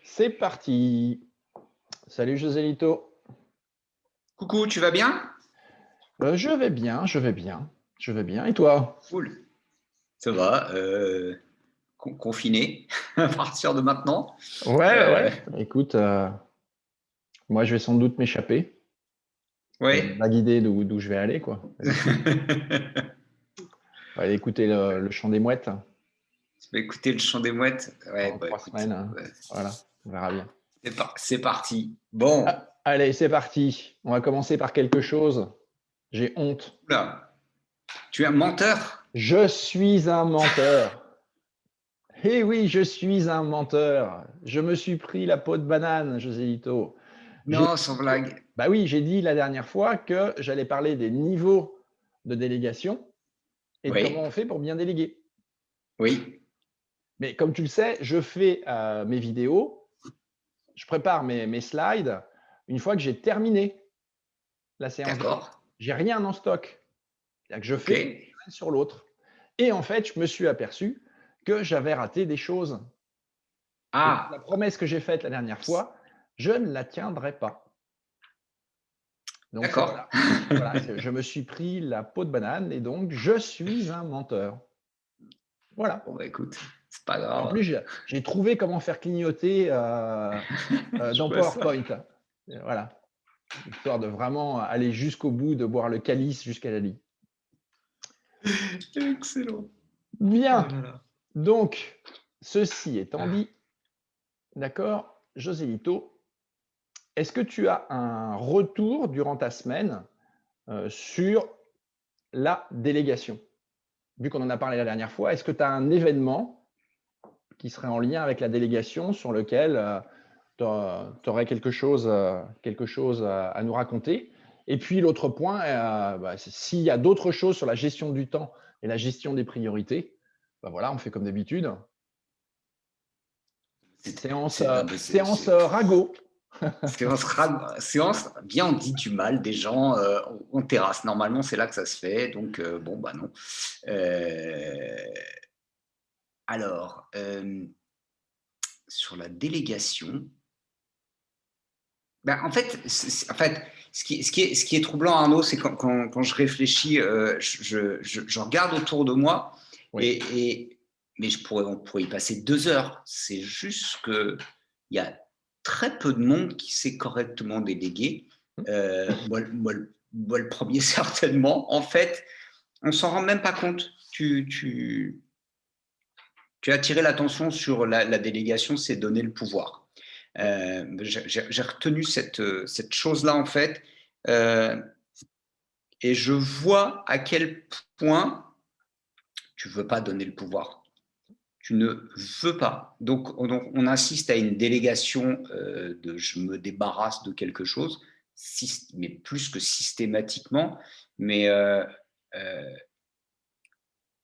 C'est parti. Salut Joselito. Coucou, tu vas bien? Je vais bien, je vais bien, je vais bien. Et toi? Cool. Ça va. Confiné à partir de maintenant. Ouais, Euh, ouais. Écoute, moi je vais sans doute m'échapper. Tu vas ouais. me guider d'où je vais aller, quoi. Vas-y. On va aller écouter le chant des mouettes Tu vas écouter le chant des mouettes? Ouais, pendant bah 3 semaines, écoute, hein. Voilà, on verra bien. c'est parti. Bon, Allez, c'est parti. On va commencer par quelque chose. J'ai honte. là, tu es un menteur? Je suis un menteur. Eh oui, je suis un menteur. Je me suis pris la peau de banane, Joselito. J'ai Non, sans blague. Bah oui, j'ai dit la dernière fois que j'allais parler des niveaux de délégation et de comment Oui, on fait pour bien déléguer. oui, Mais comme tu le sais, je fais mes vidéos, je prépare mes slides une fois que j'ai terminé la séance d'étude. d'accord. J'ai rien en stock. C'est-à-dire que je Ok. fais l'un sur l'autre. Et en fait, je me suis aperçu que j'avais raté des choses. Et donc, la Ah, promesse que j'ai faite la dernière fois, je ne la tiendrai pas. Donc, d'accord. voilà, je me suis pris la peau de banane et donc je suis un menteur. Voilà. Bon, bah écoute, c'est pas Et en grave. plus, j'ai trouvé comment faire clignoter Je dans vois ça. PowerPoint. Voilà, histoire de vraiment aller jusqu'au bout, de boire le calice jusqu'à la lie. Excellent. Oh Bien, là là. donc, ceci étant Ah. dit, d'accord, Joselito, est-ce que tu as un retour durant ta semaine sur la délégation? Vu qu'on en a parlé la dernière fois, est-ce que tu as un événement qui serait en lien avec la délégation sur lequel tu aurais quelque chose à nous raconter. Et puis l'autre point, s'il y a d'autres choses sur la gestion du temps et la gestion des priorités, bah voilà, on fait comme d'habitude. Séance, Non, mais séance ragot. séance, bien on dit du mal des gens en terrasse. Normalement, c'est là que ça se fait. Donc, bon, bah non. Euh, alors, sur la délégation, ben, en fait, ce qui est troublant, Arnaud, c'est quand je réfléchis, je regarde autour de moi Oui. et mais on pourrait y passer 2 heures. C'est juste qu'il y a très peu de monde qui sait correctement déléguer. Moi, le premier, certainement. En fait, on s'en rend même pas compte. Tu as attiré l'attention sur la délégation, c'est donner le pouvoir. Oui. J'ai retenu cette chose-là, en fait, euh, et je vois à quel point tu ne veux pas donner le pouvoir. Tu ne veux pas. Donc on assiste à une délégation de je me débarrasse de quelque chose, mais plus que systématiquement. Mais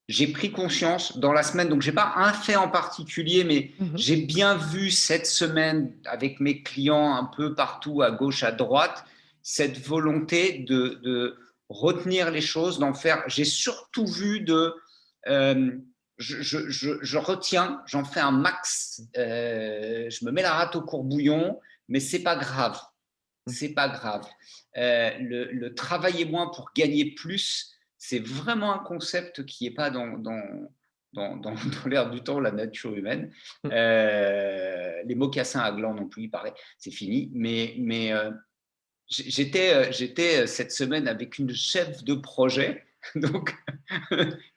j'ai pris conscience dans la semaine, donc je n'ai pas un fait en particulier, mais Mhm. j'ai bien vu cette semaine avec mes clients un peu partout, à gauche, à droite, cette volonté de retenir les choses, d'en faire. J'ai surtout vu je retiens, j'en fais un max, je me mets la rate au courbouillon, mais c'est pas grave. C'est pas grave. Le travailler moins pour gagner plus, c'est vraiment un concept qui n'est pas dans l'air du temps, la nature humaine. Les mocassins à gland non plus, il paraît, c'est fini. Mais j'étais cette semaine avec une chef de projet. Donc,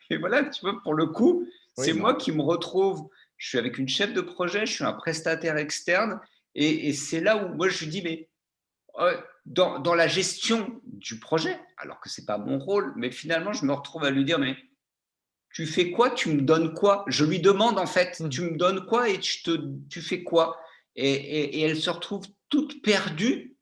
et voilà, tu vois, pour le coup, c'est Oui, moi non. qui me retrouve. Je suis avec une chef de projet, je suis un prestataire externe. Et c'est là où moi je lui dis, mais dans la gestion du projet, alors que ce n'est pas mon rôle, mais finalement, je me retrouve à lui dire, mais tu fais quoi? Tu me donnes quoi? Je lui demande en fait, Mhm. tu me donnes quoi et tu fais quoi? Et elle se retrouve toute perdue.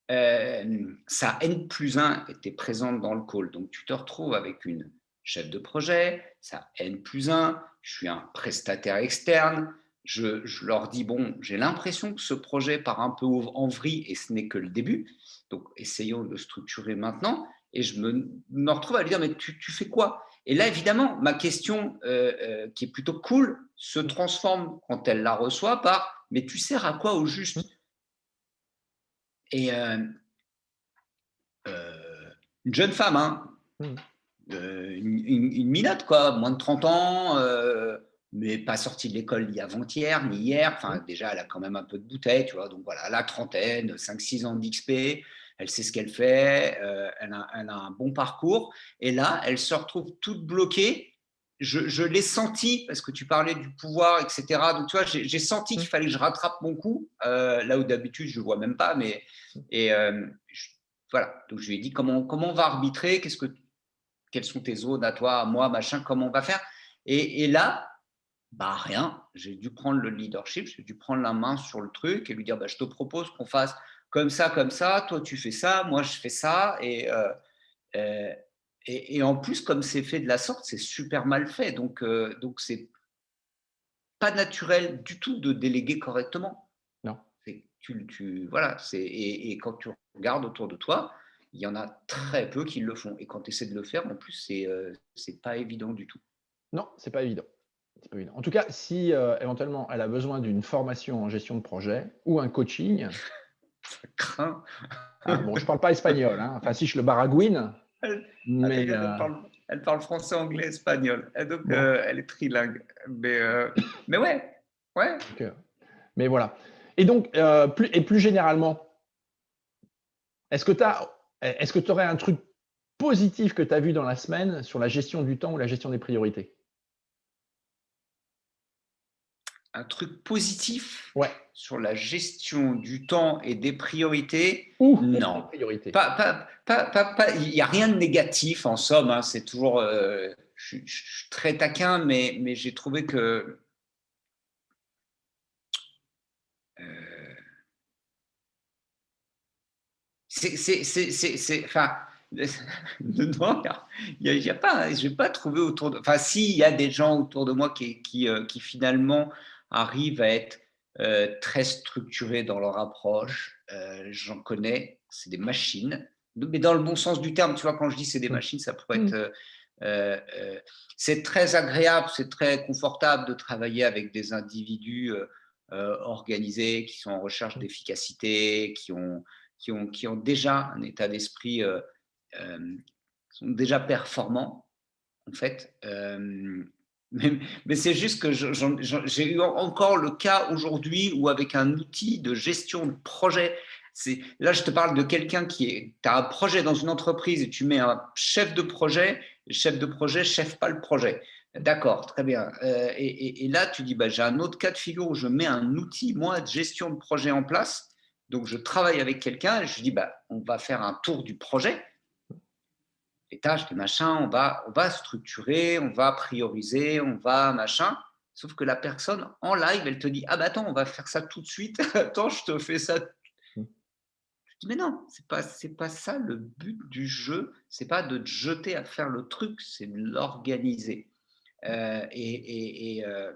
Sa N+1 était présente dans le call. Donc, tu te retrouves avec une chef de projet, sa N+1, je suis un prestataire externe. Je leur dis, bon, j'ai l'impression que ce projet part un peu en vrille et ce n'est que le début. Donc, essayons de le structurer maintenant. Et je me retrouve à lui dire, mais tu fais quoi? Et là, évidemment, ma question qui est plutôt cool, se transforme quand elle la reçoit par « mais tu sers à quoi au juste ?» Et une jeune femme, hein, Mmh. une minotte, quoi, moins de 30 ans, mais pas sortie de l'école ni avant-hier, ni hier. Enfin, déjà, elle a quand même un peu de bouteille, tu vois. Donc voilà, la trentaine, 5-6 ans d'XP, elle sait ce qu'elle fait, elle a un bon parcours. Et là, elle se retrouve toute bloquée. Je l'ai senti, parce que tu parlais du pouvoir, etc. Donc, tu vois, j'ai senti qu'il fallait que je rattrape mon coup, là où d'habitude, je ne le vois même pas. Mais, et voilà, donc je lui ai dit comment on va arbitrer, quelles sont tes zones à toi, à moi, machin, comment on va faire. Et là, bah rien, j'ai dû prendre le leadership, j'ai dû prendre la main sur le truc et lui dire, bah, je te propose qu'on fasse comme ça, toi tu fais ça, moi je fais ça. Euh, et en plus, comme c'est fait de la sorte, c'est super mal fait. Donc c'est pas naturel du tout de déléguer correctement. Non. Voilà, et quand tu regardes autour de toi, il y en a très peu qui le font. Et quand tu essaies de le faire, en plus, c'est pas évident du tout. Non, c'est pas évident. C'est pas évident. En tout cas, si, éventuellement, elle a besoin d'une formation en gestion de projet ou un coaching, Ça craint. bon, je parle pas espagnol, hein, enfin si, je le baragouine, mais T'inquiète, elle parle français, anglais, espagnol. Et donc, bon, elle est trilingue. Mais ouais, ouais. donc, mais voilà. Et donc, plus généralement, est-ce que tu aurais un truc positif que tu as vu dans la semaine sur la gestion du temps ou la gestion des priorités? Un truc positif Ouais, sur la gestion du temps et des priorités, ou des non. priorités. Il n'y a rien de négatif en somme, hein, c'est toujours. Je suis très taquin, mais j'ai trouvé que. euh, enfin, non, il y a pas, je n'ai pas trouvé autour de. Enfin, si, il y a des gens autour de moi qui finalement arrivent à être très structurés dans leur approche. J'en connais, c'est des machines, mais dans le bon sens du terme. Tu vois, quand je dis c'est des Mmh. machines, ça pourrait Mmh. être. C'est très agréable, c'est très confortable de travailler avec des individus organisés, qui sont en recherche Mmh. d'efficacité, qui ont déjà un état d'esprit, sont déjà performants, en fait. Mais c'est juste que j'ai eu encore le cas aujourd'hui où, avec un outil de gestion de projet, là, je te parle de quelqu'un tu as un projet dans une entreprise et tu mets un chef de projet, le chef de projet, chef pas le projet. D'accord, très bien. Et là, tu dis, bah, j'ai un autre cas de figure où je mets un outil, moi, de gestion de projet en place. Donc, je travaille avec quelqu'un et je dis, bah, on va faire un tour du projet, les tâches, les machins, on va structurer, on va prioriser, on va machin. Sauf que la personne, en live, elle te dit, ah bah attends, on va faire ça tout de suite. Attends, je te fais ça. Mmh. Je dis, mais non, c'est pas ça le but du jeu. C'est pas de te jeter à faire le truc, c'est de l'organiser. Euh, et, et, euh,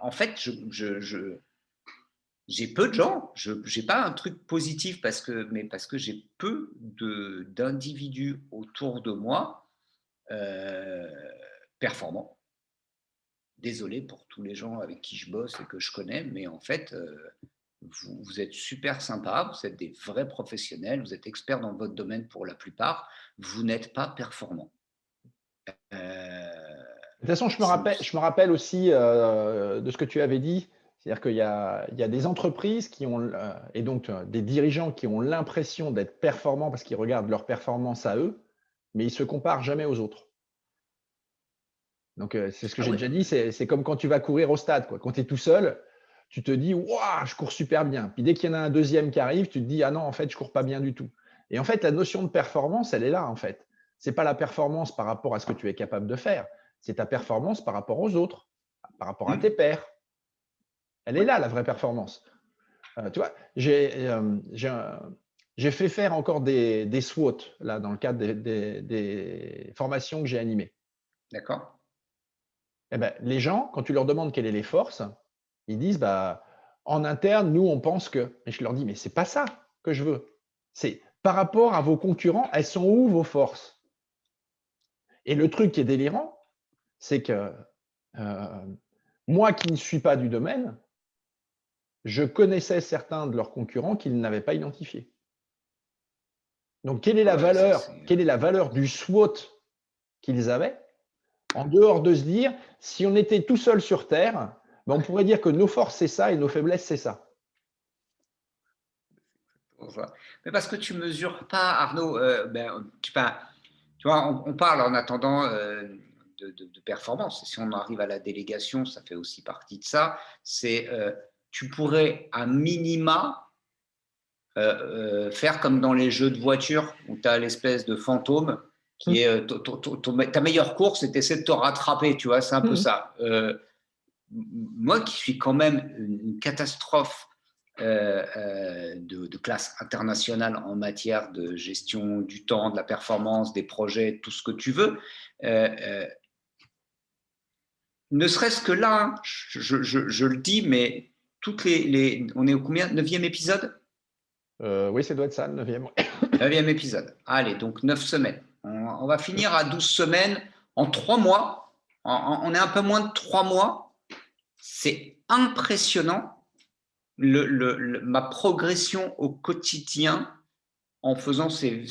en fait, j'ai peu de gens. Je n'ai pas un truc positif mais parce que j'ai peu d'individus autour de moi euh, performants. Désolé pour tous les gens avec qui je bosse et que je connais, mais en fait, vous êtes super sympas, vous êtes des vrais professionnels, vous êtes experts dans votre domaine pour la plupart, vous n'êtes pas performants. De toute façon, C'est- je me rappelle aussi de ce que tu avais dit. C'est-à-dire il y a des entreprises qui ont, et donc des dirigeants qui ont l'impression d'être performants parce qu'ils regardent leur performance à eux, mais ils se comparent jamais aux autres. Donc, c'est ce que Ah j'ai ouais, déjà dit, c'est comme quand tu vas courir au stade, quoi. Quand tu es tout seul, tu te dis: «Waouh, je cours super bien». Puis dès qu'il y en a un deuxième qui arrive, tu te dis: «Ah non, en fait, je cours pas bien du tout». Et en fait, la notion de performance, elle est là, en fait. C'est pas la performance par rapport à ce que tu es capable de faire, c'est ta performance par rapport aux autres, par rapport à tes hum, pairs. Elle est ouais, là, la vraie performance. Tu vois, j'ai fait faire encore des SWOT, là, dans le cadre des formations que j'ai animées. d'accord. Eh ben, les gens, quand tu leur demandes quelles sont les forces, ils disent, bah, en interne, nous, on pense que. Et je leur dis, mais c'est pas ça que je veux. C'est par rapport à vos concurrents, elles sont où vos forces? Et le truc qui est délirant, c'est que Moi qui ne suis pas du domaine, je connaissais certains de leurs concurrents qu'ils n'avaient pas identifiés. Donc, quelle est la valeur du SWOT qu'ils avaient, en dehors de se dire, si on était tout seul sur Terre, ben, on pourrait dire que nos forces, c'est ça, et nos faiblesses, c'est ça. Mais parce que tu ne mesures pas, Arnaud, tu vois, on parle en attendant de performance. Et si on arrive à la délégation, ça fait aussi partie de ça. C'est tu pourrais à minima faire comme dans les jeux de voiture où tu as l'espèce de fantôme qui est ta meilleure course et tu essaies de te rattraper, tu vois, c'est un peu ça. Moi qui suis quand même une catastrophe de classe internationale en matière de gestion du temps, de la performance, des projets, tout ce que tu veux, ne serait-ce que là, je le dis, mais on est au combien? 9e épisode? Oui, ça doit être ça, le 9e. 9e épisode. Allez, donc 9 semaines. On va finir à 12 semaines en 3 mois. On est un peu moins de 3 mois. C'est impressionnant ma progression au quotidien en faisant ces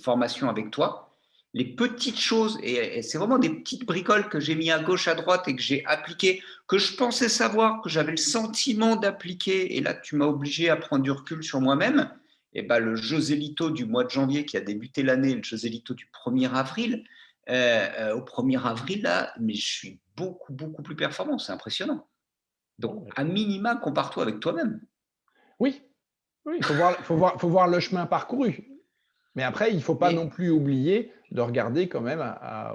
formations avec toi. Les petites choses, et c'est vraiment des petites bricoles que j'ai mis à gauche, à droite et que j'ai appliquées, que je pensais savoir, que j'avais le sentiment d'appliquer, et là tu m'as obligé à prendre du recul sur moi-même. Et ben, le Joselito du mois de janvier qui a débuté l'année, le Joselito du 1er avril, au 1er avril, là, mais je suis beaucoup, beaucoup plus performant, c'est impressionnant. Donc, à minima, compare-toi avec toi-même. Oui, il faut voir le chemin parcouru. Mais après, il ne faut pas non plus oublier de regarder quand même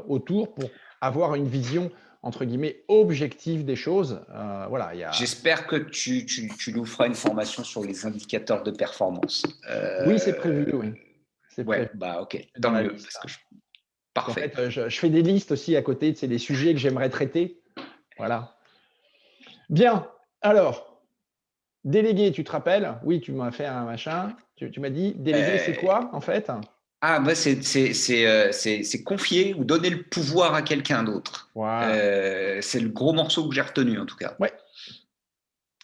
autour pour avoir une vision, entre guillemets, objective des choses. Voilà, J'espère que tu nous feras une formation sur les indicateurs de performance. Oui, c'est prévu, oui. C'est ouais, prévu. bah ok, Dans tant la mieux. liste, Parfait. En fait, je fais des listes aussi à côté, c'est des sujets que j'aimerais traiter. Voilà. Bien, alors, délégué, tu te rappelles? Oui, tu m'as fait un machin. Tu m'as dit, délégué, c'est quoi en fait? Ah, bah c'est confier ou donner le pouvoir à quelqu'un d'autre. Voilà. C'est le gros morceau que j'ai retenu en tout cas. Ouais.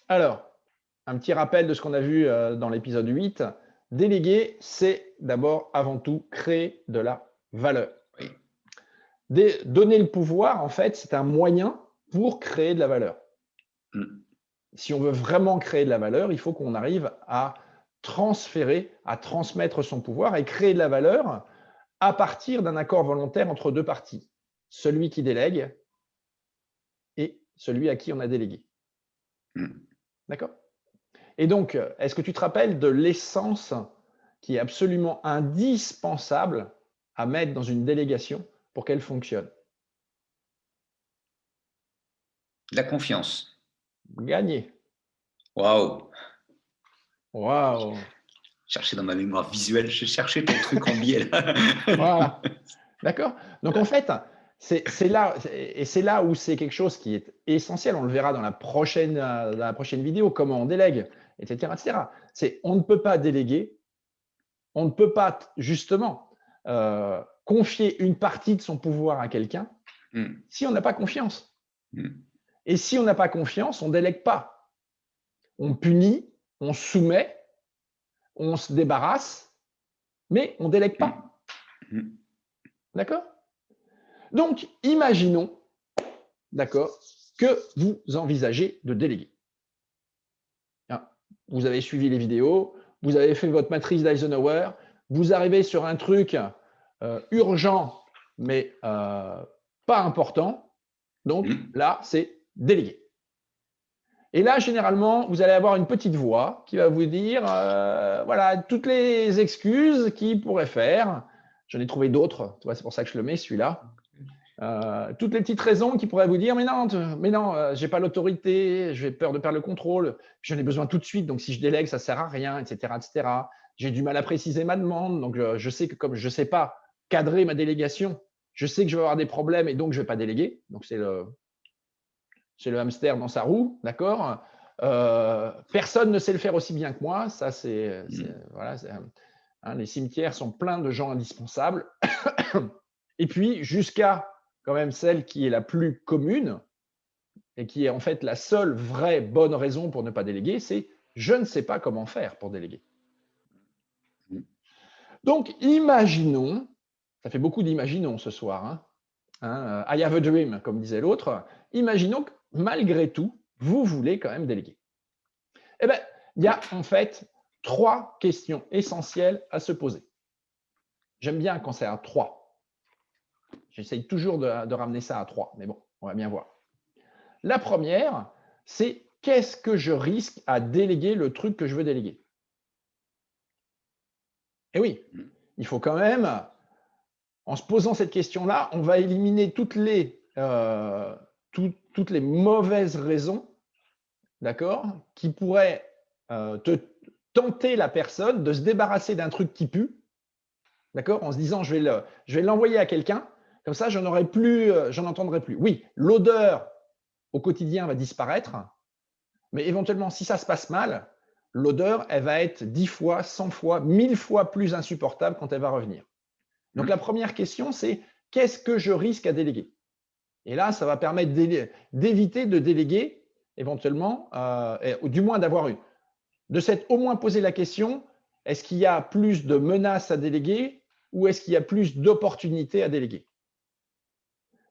Alors, un petit rappel de ce qu'on a vu dans l'épisode 8. Déléguer, c'est d'abord, avant tout, créer de la valeur. Oui. Donner le pouvoir, en fait, c'est un moyen pour créer de la valeur. Si on veut vraiment créer de la valeur, il faut qu'on arrive à transférer, à transmettre son pouvoir et créer de la valeur à partir d'un accord volontaire entre deux parties. Celui qui délègue et celui à qui on a délégué. D'accord? Et donc, est-ce que tu te rappelles de l'essence qui est absolument indispensable à mettre dans une délégation pour qu'elle fonctionne? La confiance. Gagné. Waouh. Waouh. Chercher dans ma mémoire visuelle, j'ai cherché ton truc en biais là. Voilà. D'accord? Donc en fait, c'est là où c'est quelque chose qui est essentiel. On le verra dans la prochaine vidéo, comment on délègue, etc., etc. On ne peut pas déléguer, on ne peut pas justement confier une partie de son pouvoir à quelqu'un si on n'a pas confiance. Et si on n'a pas confiance, on ne délègue pas. On punit, on soumet, on se débarrasse, mais on ne délègue pas. D'accord? Donc, imaginons, d'accord, que vous envisagez de déléguer. Vous avez suivi les vidéos, vous avez fait votre matrice d'Eisenhower, vous arrivez sur un truc urgent, mais pas important. Donc là, c'est déléguer. Et là, généralement, vous allez avoir une petite voix qui va vous dire, voilà, toutes les excuses qu'il pourrait faire. J'en ai trouvé d'autres, c'est pour ça que je le mets, celui-là. Toutes les petites raisons qui pourraient vous dire, mais non, j'ai pas l'autorité, j'ai peur de perdre le contrôle, j'en ai besoin tout de suite, donc si je délègue, ça sert à rien, etc., etc. J'ai du mal à préciser ma demande, donc je sais que comme je sais pas cadrer ma délégation, je sais que je vais avoir des problèmes et donc je vais pas déléguer. Donc c'est le hamster dans sa roue, d'accord. Personne ne sait le faire aussi bien que moi, ça voilà, les cimetières sont pleins de gens indispensables. Et puis jusqu'à, quand même celle qui est la plus commune et qui est en fait la seule vraie bonne raison pour ne pas déléguer, c'est je ne sais pas comment faire pour déléguer. Mmh. Donc, imaginons, ça fait beaucoup d'imaginons ce soir, I have a dream, comme disait l'autre. Imaginons que malgré tout, vous voulez quand même déléguer. Eh bien, il y a en fait 3 questions essentielles à se poser. J'aime bien quand c'est à 3. J'essaye toujours de ramener ça à 3, mais bon, on va bien voir. La première, c'est qu'est-ce que je risque à déléguer le truc que je veux déléguer? Eh oui, Mmh. il faut quand même, en se posant cette question-là, on va éliminer toutes les mauvaises raisons, d'accord, qui pourraient tenter la personne de se débarrasser d'un truc qui pue, d'accord, en se disant je vais l'envoyer à quelqu'un, comme ça j'en entendrai plus. Oui, l'odeur au quotidien va disparaître, mais éventuellement, si ça se passe mal, l'odeur, elle va être 10 fois, 100 fois, 1000 fois plus insupportable quand elle va revenir. Donc Mmh. la première question, c'est qu'est-ce que je risque à déléguer? Et là, ça va permettre d'éviter de déléguer éventuellement, ou du moins de s'être au moins posé la question, est-ce qu'il y a plus de menaces à déléguer ou est-ce qu'il y a plus d'opportunités à déléguer?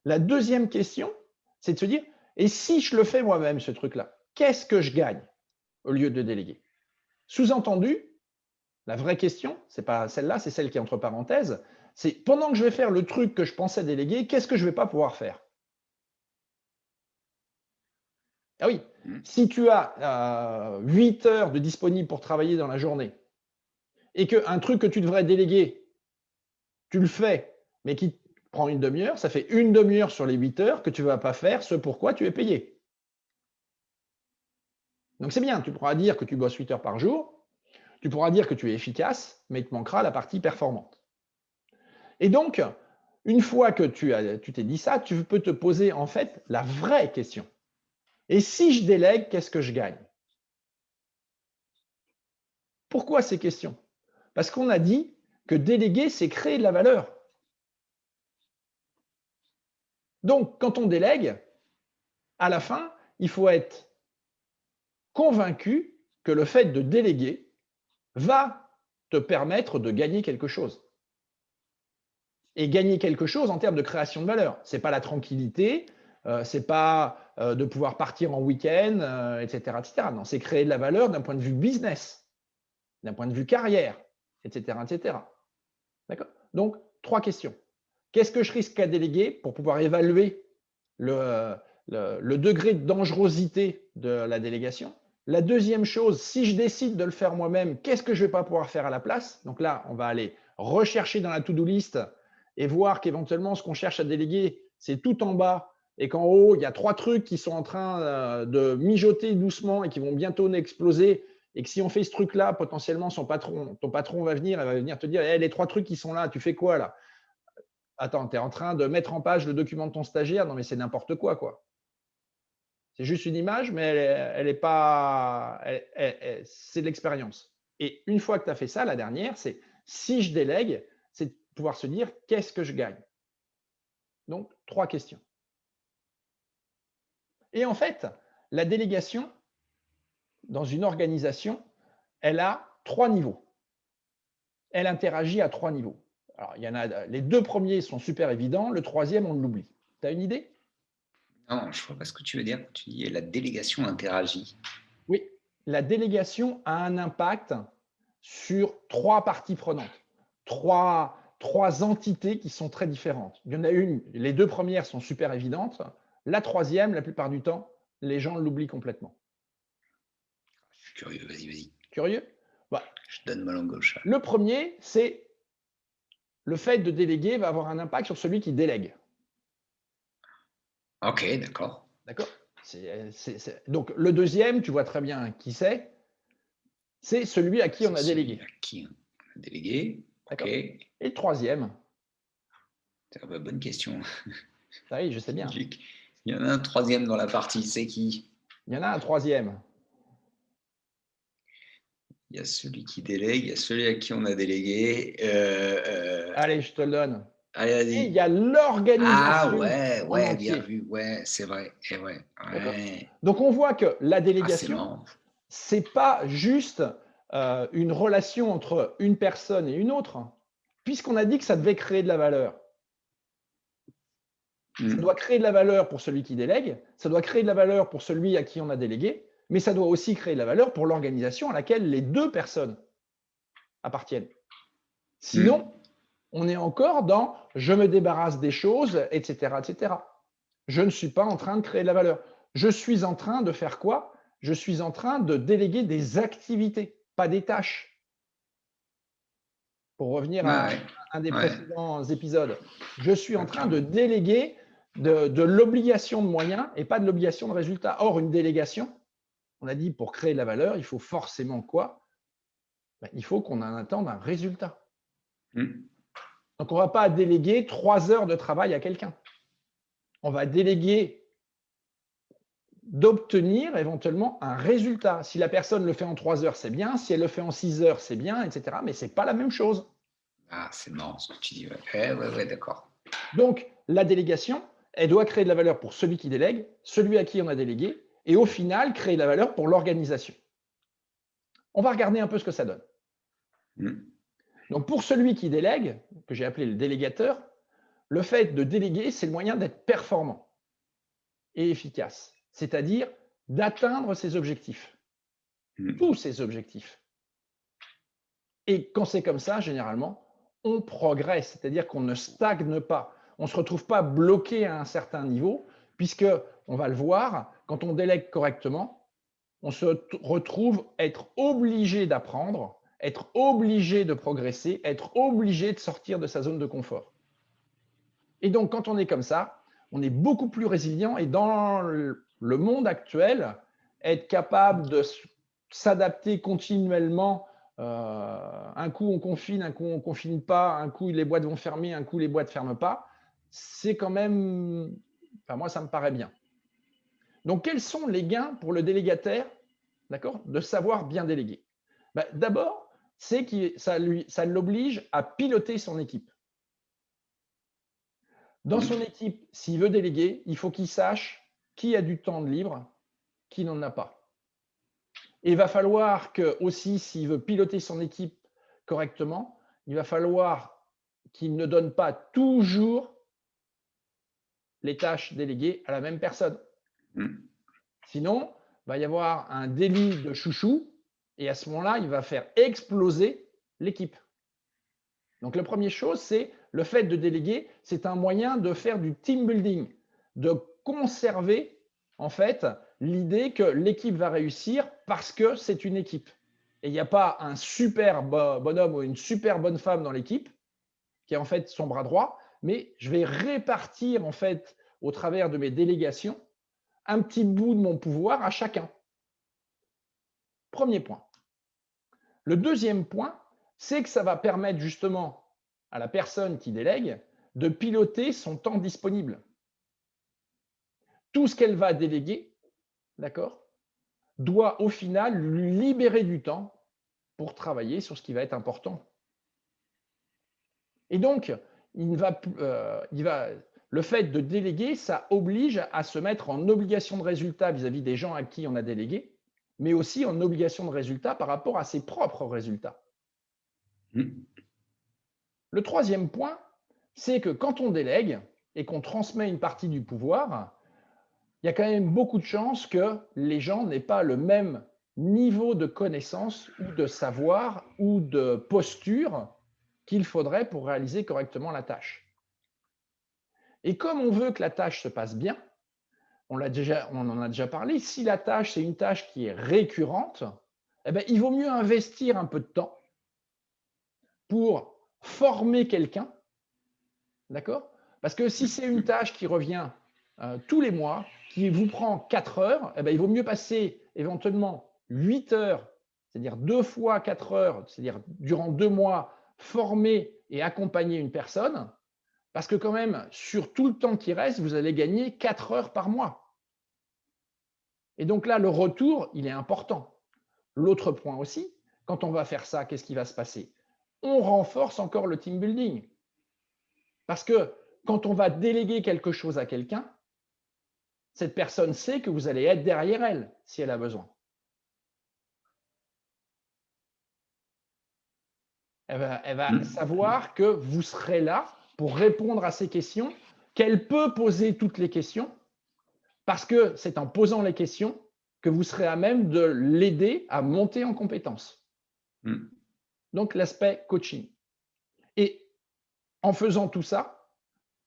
La deuxième question, c'est de se dire, et si je le fais moi-même, ce truc-là, qu'est-ce que je gagne au lieu de déléguer? Sous-entendu, la vraie question, c'est pas celle-là, c'est celle qui est entre parenthèses, c'est pendant que je vais faire le truc que je pensais déléguer, qu'est-ce que je vais pas pouvoir faire? Ah oui, Mmh. si tu as 8 heures de disponible pour travailler dans la journée et qu'un truc que tu devrais déléguer, tu le fais, mais qui te prend une demi-heure, ça fait une demi-heure sur les 8 heures que tu ne vas pas faire ce pourquoi tu es payé. Donc c'est bien, tu pourras dire que tu bosses 8 heures par jour, tu pourras dire que tu es efficace, mais il te manquera la partie performante. Et donc, une fois que tu t'es dit ça, tu peux te poser en fait la vraie question. Et si je délègue, qu'est-ce que je gagne? Pourquoi ces questions? Parce qu'on a dit que déléguer, c'est créer de la valeur. Donc, quand on délègue, à la fin, il faut être convaincu que le fait de déléguer va te permettre de gagner quelque chose. Et gagner quelque chose en termes de création de valeur. Ce n'est pas la tranquillité, ce n'est pas de pouvoir partir en week-end, etc., etc. Non, c'est créer de la valeur d'un point de vue business, d'un point de vue carrière, etc., etc. D'accord? Donc, 3 questions. Qu'est-ce que je risque à déléguer pour pouvoir évaluer le, le degré de dangerosité de la délégation? La deuxième chose, si je décide de le faire moi-même, qu'est-ce que je ne vais pas pouvoir faire à la place? Donc là, on va aller rechercher dans la to-do list et voir qu'éventuellement, ce qu'on cherche à déléguer, c'est tout en bas et qu'en haut, il y a 3 trucs qui sont en train de mijoter doucement et qui vont bientôt exploser. Et que si on fait ce truc-là, potentiellement, ton patron va venir, il va venir te dire hey, les 3 trucs qui sont là, tu fais quoi là? Attends, tu es en train de mettre en page le document de ton stagiaire? Non, mais c'est n'importe quoi, quoi. C'est juste une image, mais elle est pas. C'est de l'expérience. Et une fois que tu as fait ça, la dernière, c'est si je délègue, c'est de pouvoir se dire qu'est-ce que je gagne? Donc, 3 questions. Et en fait, la délégation, dans une organisation, elle a 3 niveaux. Elle interagit à 3 niveaux. Alors, il y en a, les 2 premiers sont super évidents, le troisième, on l'oublie. Tu as une idée? Non, je vois pas ce que tu veux dire quand tu dis la délégation interagit. Oui, la délégation a un impact sur 3 parties prenantes, trois entités qui sont très différentes. Il y en a une, les 2 premières sont super évidentes. La troisième, la plupart du temps, les gens l'oublient complètement. Je suis curieux, vas-y, vas-y. Curieux? Bah, Je donne ma langue au chat. le premier, c'est le fait de déléguer va avoir un impact sur celui qui délègue. Ok, d'accord. D'accord? Donc, le deuxième, tu vois très bien qui c'est celui à qui on C'est a celui délégué. à qui on a délégué. Ok. D'accord? Et le troisième, Bonne question. ah oui, je sais bien, Il y en a un troisième dans la partie, c'est qui? il y en a un troisième. Il y a celui qui délègue, il y a celui à qui on a délégué. Allez, je te le donne. Allez, et il vas-y. y a Ah l'organisation ouais, en ouais, bien entier. vu. Ouais, c'est vrai. Et ouais, D'accord? ouais. Donc, on voit que la Ah, c'est délégation, marrant. c'est pas juste une relation entre une personne et une autre, puisqu'on a dit que ça devait créer de la valeur. Ça Mm. doit créer de la valeur pour celui qui délègue, ça doit créer de la valeur pour celui à qui on a délégué, mais ça doit aussi créer de la valeur pour l'organisation à laquelle les deux personnes appartiennent. Sinon, Mm. on est encore dans je me débarrasse des choses, etc., etc. Je ne suis pas en train de créer de la valeur. Je suis en train de faire quoi? Je suis en train de déléguer des activités, pas des tâches. Pour revenir à Ouais, un des ouais. précédents épisodes, je suis en Ouais, train de clairement. déléguer de l'obligation de moyens et pas de l'obligation de résultat. Or, une délégation, on a dit pour créer de la valeur, il faut forcément quoi? Ben, il faut qu'on en attende un résultat. Mm. Donc, on ne va pas déléguer 3 heures de travail à quelqu'un. On va déléguer d'obtenir éventuellement un résultat. Si la personne le fait en 3 heures, c'est bien. Si elle le fait en 6 heures, c'est bien, etc. Mais ce n'est pas la même chose. Ah, c'est marrant ce que tu dis. Ouais, ouais, ouais, ouais, d'accord. Donc, la délégation, elle doit créer de la valeur pour celui qui délègue, celui à qui on a délégué, et au final, créer de la valeur pour l'organisation. On va regarder un peu ce que ça donne. Mm. Donc, pour celui qui délègue, que j'ai appelé le délégateur, le fait de déléguer, c'est le moyen d'être performant et efficace, c'est-à-dire d'atteindre ses objectifs, tous Mm. ses objectifs. Et quand c'est comme ça, généralement, on progresse, c'est-à-dire qu'on ne stagne pas. On ne se retrouve pas bloqué à un certain niveau, puisque, on va le voir, quand on délègue correctement, on se retrouve être obligé d'apprendre, être obligé de progresser, être obligé de sortir de sa zone de confort. Et donc, quand on est comme ça, on est beaucoup plus résilient et dans le monde actuel, être capable de s'adapter continuellement. Un coup, on confine, un coup, on ne confine pas, un coup, les boîtes vont fermer, un coup, les boîtes ne ferment pas. C'est quand même, enfin, moi, ça me paraît bien. Donc, quels sont les gains pour le délégataire, d'accord, de savoir bien déléguer? Ben, d'abord, c'est que ça l'oblige à piloter son équipe. Dans son Mm. équipe, s'il veut déléguer, il faut qu'il sache qui a du temps de libre, qui n'en a pas. Et il va falloir que aussi, s'il veut piloter son équipe correctement, il va falloir qu'il ne donne pas toujours les tâches déléguées à la même personne. Mm. Sinon, il va y avoir un délit de chouchou et à ce moment-là, il va faire exploser l'équipe. Donc, la première chose, c'est le fait de déléguer, c'est un moyen de faire du team building, de conserver en fait l'idée que l'équipe va réussir parce que c'est une équipe. Et il n'y a pas un super bonhomme ou une super bonne femme dans l'équipe qui est en fait son bras droit, mais je vais répartir en fait au travers de mes délégations un petit bout de mon pouvoir à chacun. Premier point. Le deuxième point, c'est que ça va permettre justement à la personne qui délègue de piloter son temps disponible. Tout ce qu'elle va déléguer, d'accord, doit au final lui libérer du temps pour travailler sur ce qui va être important. Et donc, le fait de déléguer, ça oblige à se mettre en obligation de résultat vis-à-vis des gens à qui on a délégué, mais aussi en obligation de résultat par rapport à ses propres résultats. Mm. Le troisième point, c'est que quand on délègue et qu'on transmet une partie du pouvoir, il y a quand même beaucoup de chances que les gens n'aient pas le même niveau de connaissance ou de savoir ou de posture qu'il faudrait pour réaliser correctement la tâche. Et comme on veut que la tâche se passe bien, on en a déjà parlé, si la tâche, c'est une tâche qui est récurrente, eh bien, il vaut mieux investir un peu de temps pour former quelqu'un. D'accord? Parce que si c'est une tâche qui revient tous les mois, qui vous prend 4 heures, eh bien, il vaut mieux passer éventuellement 8 heures, c'est-à-dire 2 fois 4 heures, c'est-à-dire durant 2 mois, former et accompagner une personne, parce que quand même, sur tout le temps qui reste, vous allez gagner 4 heures par mois. Et donc là, le retour, il est important. L'autre point aussi, quand on va faire ça, qu'est-ce qui va se passer? On renforce encore le team building. Parce que quand on va déléguer quelque chose à quelqu'un, cette personne sait que vous allez être derrière elle si elle a besoin. Elle va savoir que vous serez là pour répondre à ses questions, qu'elle peut poser toutes les questions, parce que c'est en posant les questions que vous serez à même de l'aider à monter en compétence. Donc, l'aspect coaching. Et en faisant tout ça,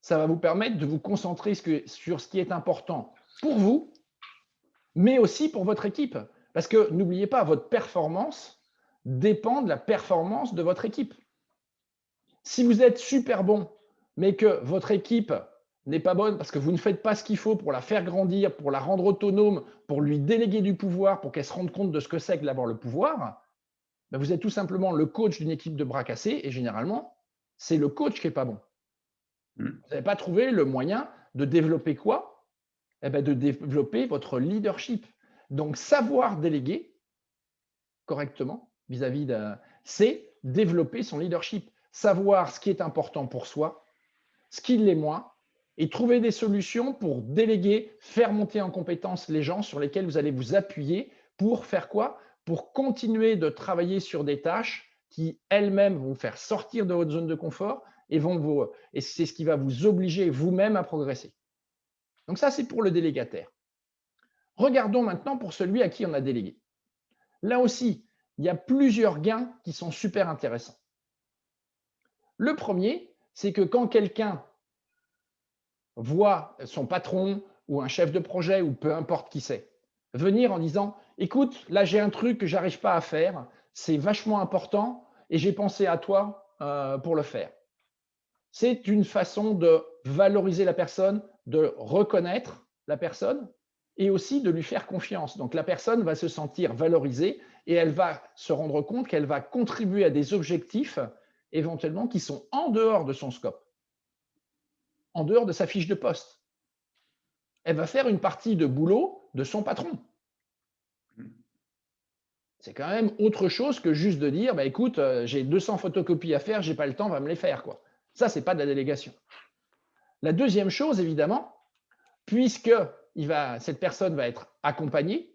ça va vous permettre de vous concentrer sur ce qui est important pour vous, mais aussi pour votre équipe. Parce que n'oubliez pas, votre performance dépend de la performance de votre équipe. Si vous êtes super bon, mais que votre équipe n'est pas bonne parce que vous ne faites pas ce qu'il faut pour la faire grandir, pour la rendre autonome, pour lui déléguer du pouvoir, pour qu'elle se rende compte de ce que c'est que d'avoir le pouvoir, ben vous êtes tout simplement le coach d'une équipe de bras cassés et généralement, c'est le coach qui n'est pas bon. Vous n'avez pas trouvé le moyen de développer quoi? Eh ben, de développer votre leadership. Donc, savoir déléguer correctement vis-à-vis de, c'est développer son leadership. Savoir ce qui est important pour soi, ce qui l'est moins, et trouver des solutions pour déléguer, faire monter en compétence les gens sur lesquels vous allez vous appuyer pour faire quoi? Pour continuer de travailler sur des tâches qui elles-mêmes vont vous faire sortir de votre zone de confort et c'est ce qui va vous obliger vous-même à progresser. Donc ça, c'est pour le délégataire. Regardons maintenant pour celui à qui on a délégué. Là aussi, il y a plusieurs gains qui sont super intéressants. Le premier, c'est que quand quelqu'un voit son patron ou un chef de projet ou peu importe qui c'est, venir en disant « Écoute, là j'ai un truc que j'arrive pas à faire, c'est vachement important et j'ai pensé à toi pour le faire ». C'est une façon de valoriser la personne, de reconnaître la personne et aussi de lui faire confiance. Donc la personne va se sentir valorisée et elle va se rendre compte qu'elle va contribuer à des objectifs éventuellement qui sont en dehors de son scope, en dehors de sa fiche de poste. Elle va faire une partie de boulot de son patron. C'est quand même autre chose que juste de dire bah, écoute, j'ai 200 photocopies à faire, j'ai pas le temps, va me les faire. Quoi. Ça, c'est pas de la délégation. La deuxième chose, évidemment, puisque cette personne va être accompagnée,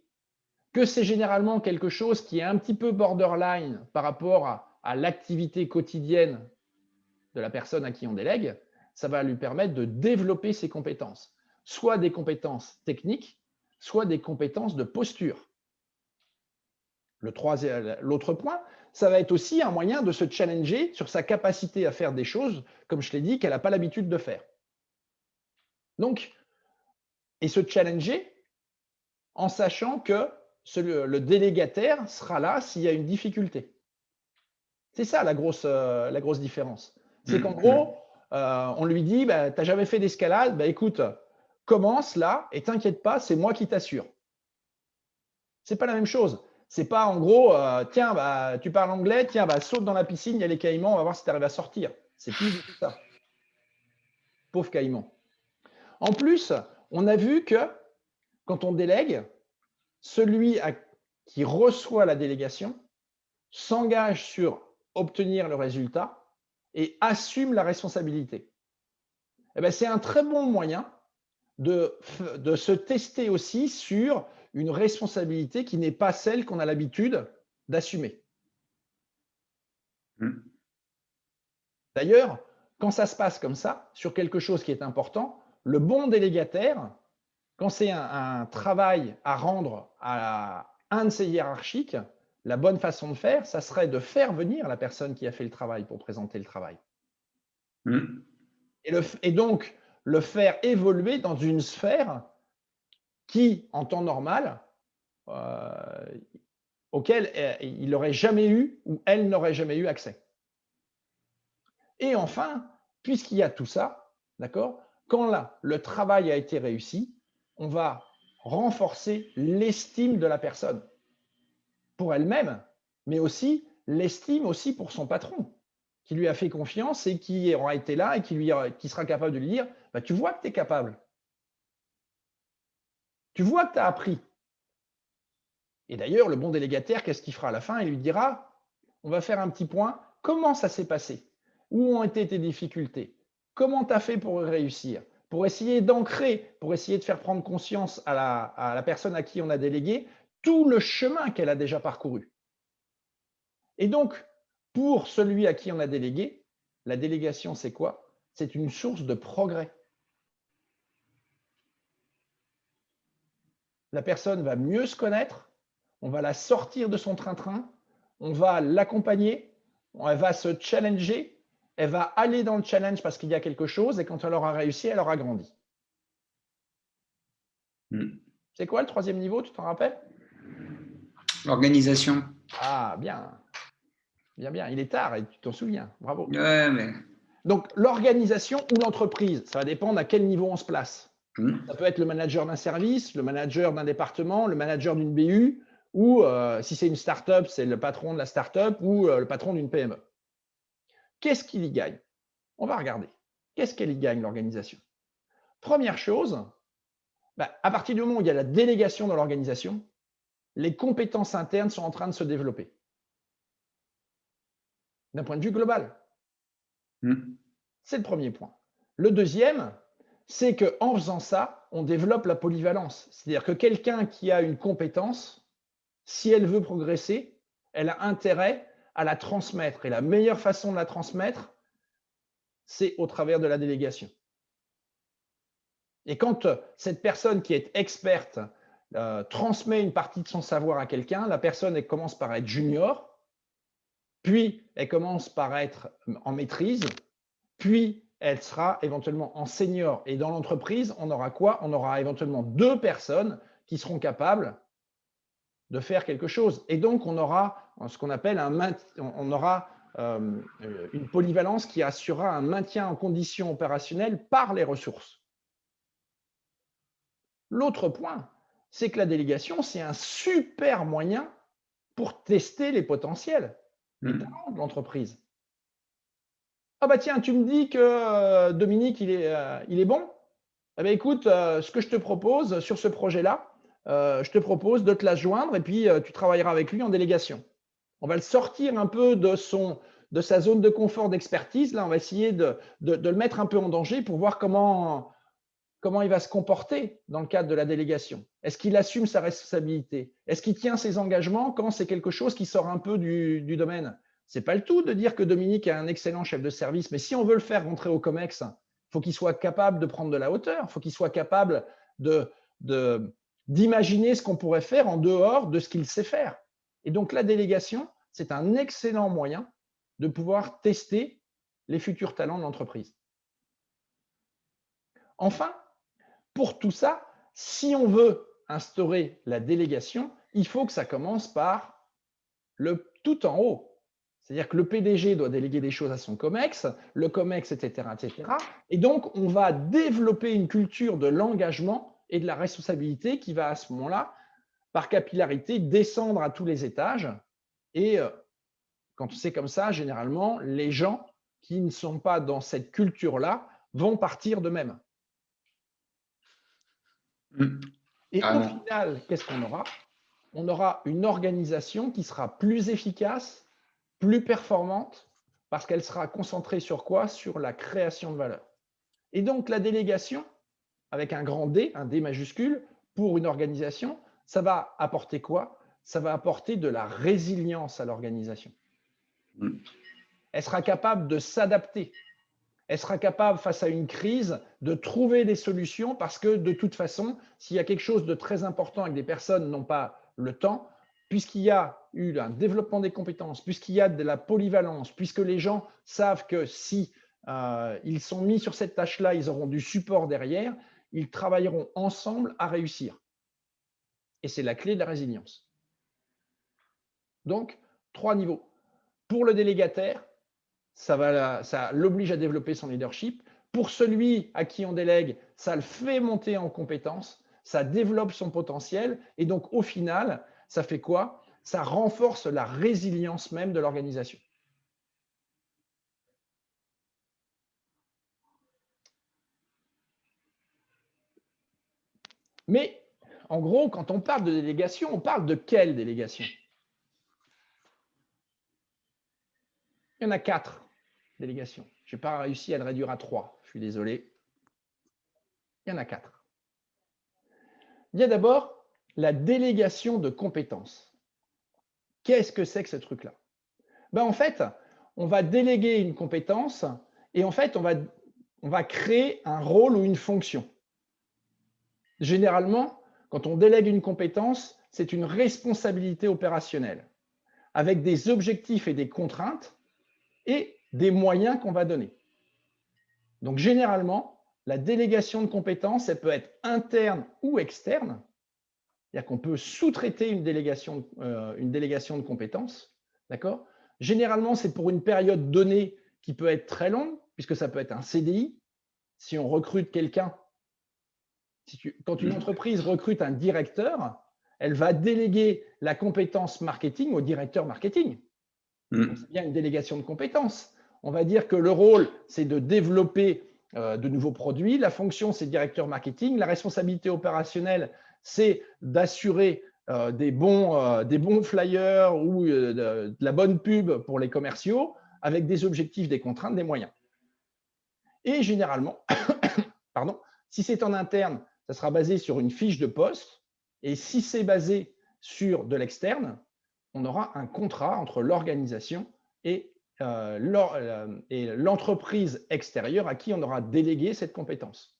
que c'est généralement quelque chose qui est un petit peu borderline par rapport à l'activité quotidienne de la personne à qui on délègue, ça va lui permettre de développer ses compétences, soit des compétences techniques, soit des compétences de posture. L'autre point, ça va être aussi un moyen de se challenger sur sa capacité à faire des choses, comme je l'ai dit, qu'elle n'a pas l'habitude de faire. Donc, et se challenger en sachant que le délégataire sera là s'il y a une difficulté. C'est ça la grosse différence. C'est qu'en gros, on lui dit bah, tu n'as jamais fait d'escalade, bah, écoute, commence là et t'inquiète pas, c'est moi qui t'assure. C'est pas la même chose. C'est pas en gros, tiens, bah, tu parles anglais, tiens, bah, saute dans la piscine, il y a les caïmans, on va voir si tu arrives à sortir. C'est plus du tout ça. Pauvre caïman. En plus, on a vu que quand on délègue, celui qui reçoit la délégation s'engage sur obtenir le résultat et assume la responsabilité. Eh bien, c'est un très bon moyen de se tester aussi sur une responsabilité qui n'est pas celle qu'on a l'habitude d'assumer. D'ailleurs, quand ça se passe comme ça, sur quelque chose qui est important, le bon délégataire, quand c'est un travail à rendre à un de ses hiérarchiques, la bonne façon de faire, ça serait de faire venir la personne qui a fait le travail pour présenter le travail. Et donc, le faire évoluer dans une sphère qui, en temps normal, auquel il n'aurait jamais eu ou elle n'aurait jamais eu accès. Et enfin, puisqu'il y a tout ça, d'accord, quand là, le travail a été réussi, on va renforcer l'estime de la personne pour elle-même, mais aussi l'estime aussi pour son patron, qui lui a fait confiance et qui aura été là et qui sera capable de lui dire bah, tu vois que tu es capable. Tu vois que tu as appris. Et d'ailleurs, le bon délégataire, qu'est-ce qu'il fera à la fin? Il lui dira on va faire un petit point. Comment ça s'est passé? Où ont été tes difficultés? Comment tu as fait pour réussir? Pour essayer d'ancrer, pour essayer de faire prendre conscience à la personne à qui on a délégué tout le chemin qu'elle a déjà parcouru. Et donc, pour celui à qui on a délégué, la délégation, c'est quoi? C'est une source de progrès. La personne va mieux se connaître, on va la sortir de son train-train, on va l'accompagner, elle va se challenger, elle va aller dans le challenge parce qu'il y a quelque chose et quand elle aura réussi, elle aura grandi. C'est quoi le troisième niveau, tu t'en rappelles? L'organisation. Ah, bien, bien, bien. Il est tard et tu t'en souviens. Bravo. Ouais, mais... Donc, l'organisation ou l'entreprise, ça va dépendre à quel niveau on se place. Hmm. Ça peut être le manager d'un service, le manager d'un département, le manager d'une BU, ou si c'est une start-up, c'est le patron de la start-up ou le patron d'une PME. Qu'est-ce qu'il y gagne? On va regarder. Qu'est-ce qu'elle y gagne, l'organisation? Première chose, à partir du moment où il y a la délégation dans l'organisation, les compétences internes sont en train de se développer. D'un point de vue global. C'est le premier point. Le deuxième, c'est qu'en faisant ça, on développe la polyvalence. C'est-à-dire que quelqu'un qui a une compétence, si elle veut progresser, elle a intérêt à la transmettre. Et la meilleure façon de la transmettre, c'est au travers de la délégation. Et quand cette personne qui est experte transmet une partie de son savoir à quelqu'un, la personne elle commence par être junior, puis elle commence par être en maîtrise, puis elle sera éventuellement en senior. Et dans l'entreprise, on aura quoi? On aura éventuellement 2 personnes qui seront capables de faire quelque chose. Et donc, on aura ce qu'on appelle une polyvalence qui assurera un maintien en condition opérationnelle par les ressources. L'autre point, c'est que la délégation, c'est un super moyen pour tester les potentiels, les talents de l'entreprise. Ah bah tiens, tu me dis que Dominique, il est bon. Eh bien, écoute, ce que je te propose sur ce projet-là, je te propose de te la joindre et puis tu travailleras avec lui en délégation. On va le sortir un peu de sa zone de confort d'expertise. Là, on va essayer de le mettre un peu en danger pour voir comment il va se comporter dans le cadre de la délégation. Est-ce qu'il assume sa responsabilité? Est-ce qu'il tient ses engagements quand c'est quelque chose qui sort un peu du domaine? Ce n'est pas le tout de dire que Dominique est un excellent chef de service, mais si on veut le faire rentrer au COMEX, il faut qu'il soit capable de prendre de la hauteur, il faut qu'il soit capable d'imaginer ce qu'on pourrait faire en dehors de ce qu'il sait faire. Et donc la délégation, c'est un excellent moyen de pouvoir tester les futurs talents de l'entreprise. Enfin, pour tout ça, si on veut instaurer la délégation, il faut que ça commence par le tout en haut. C'est-à-dire que le PDG doit déléguer des choses à son COMEX, le COMEX, etc., etc. Et donc, on va développer une culture de l'engagement et de la responsabilité qui va à ce moment-là, par capillarité, descendre à tous les étages. Et quand c'est comme ça, généralement, les gens qui ne sont pas dans cette culture-là vont partir d'eux-mêmes. Et au final, qu'est-ce qu'on aura? On aura une organisation qui sera plus efficace, plus performante, parce qu'elle sera concentrée sur quoi? Sur la création de valeur. Et donc, la délégation, avec un grand D, un D majuscule, pour une organisation, ça va apporter quoi? Ça va apporter de la résilience à l'organisation. Elle sera capable de s'adapter. Elle sera capable, face à une crise, de trouver des solutions parce que, de toute façon, s'il y a quelque chose de très important et que des personnes n'ont pas le temps, puisqu'il y a eu un développement des compétences, puisqu'il y a de la polyvalence, puisque les gens savent que si ils sont mis sur cette tâche-là, ils auront du support derrière, ils travailleront ensemble à réussir. Et c'est la clé de la résilience. Donc, 3 niveaux. Pour le délégataire, ça l'oblige à développer son leadership. Pour celui à qui on délègue, ça le fait monter en compétences, ça développe son potentiel et donc au final, ça fait quoi? Ça renforce la résilience même de l'organisation. Mais en gros, quand on parle de délégation, on parle de quelle délégation? Il y en a 4 délégations. Je n'ai pas réussi à le réduire à 3. je suis désolé. Il y en a 4. Il y a d'abord la délégation de compétences. Qu'est-ce que c'est que ce truc-là? En fait, on va déléguer une compétence et en fait, on va créer un rôle ou une fonction. Généralement, quand on délègue une compétence, c'est une responsabilité opérationnelle avec des objectifs et des contraintes et des moyens qu'on va donner. Donc, généralement, la délégation de compétences, elle peut être interne ou externe. C'est-à-dire qu'on peut sous-traiter une délégation de compétences. D'accord? Généralement, c'est pour une période donnée qui peut être très longue, puisque ça peut être un CDI. Si on recrute quelqu'un, quand une entreprise recrute un directeur, elle va déléguer la compétence marketing au directeur marketing. C'est bien une délégation de compétences. On va dire que le rôle, c'est de développer de nouveaux produits. La fonction, c'est directeur marketing. La responsabilité opérationnelle, c'est d'assurer des bons flyers ou de la bonne pub pour les commerciaux avec des objectifs, des contraintes, des moyens. Et généralement, pardon, si c'est en interne, ça sera basé sur une fiche de poste. Et si c'est basé sur de l'externe, on aura un contrat entre l'organisation et l'entreprise extérieure à qui on aura délégué cette compétence.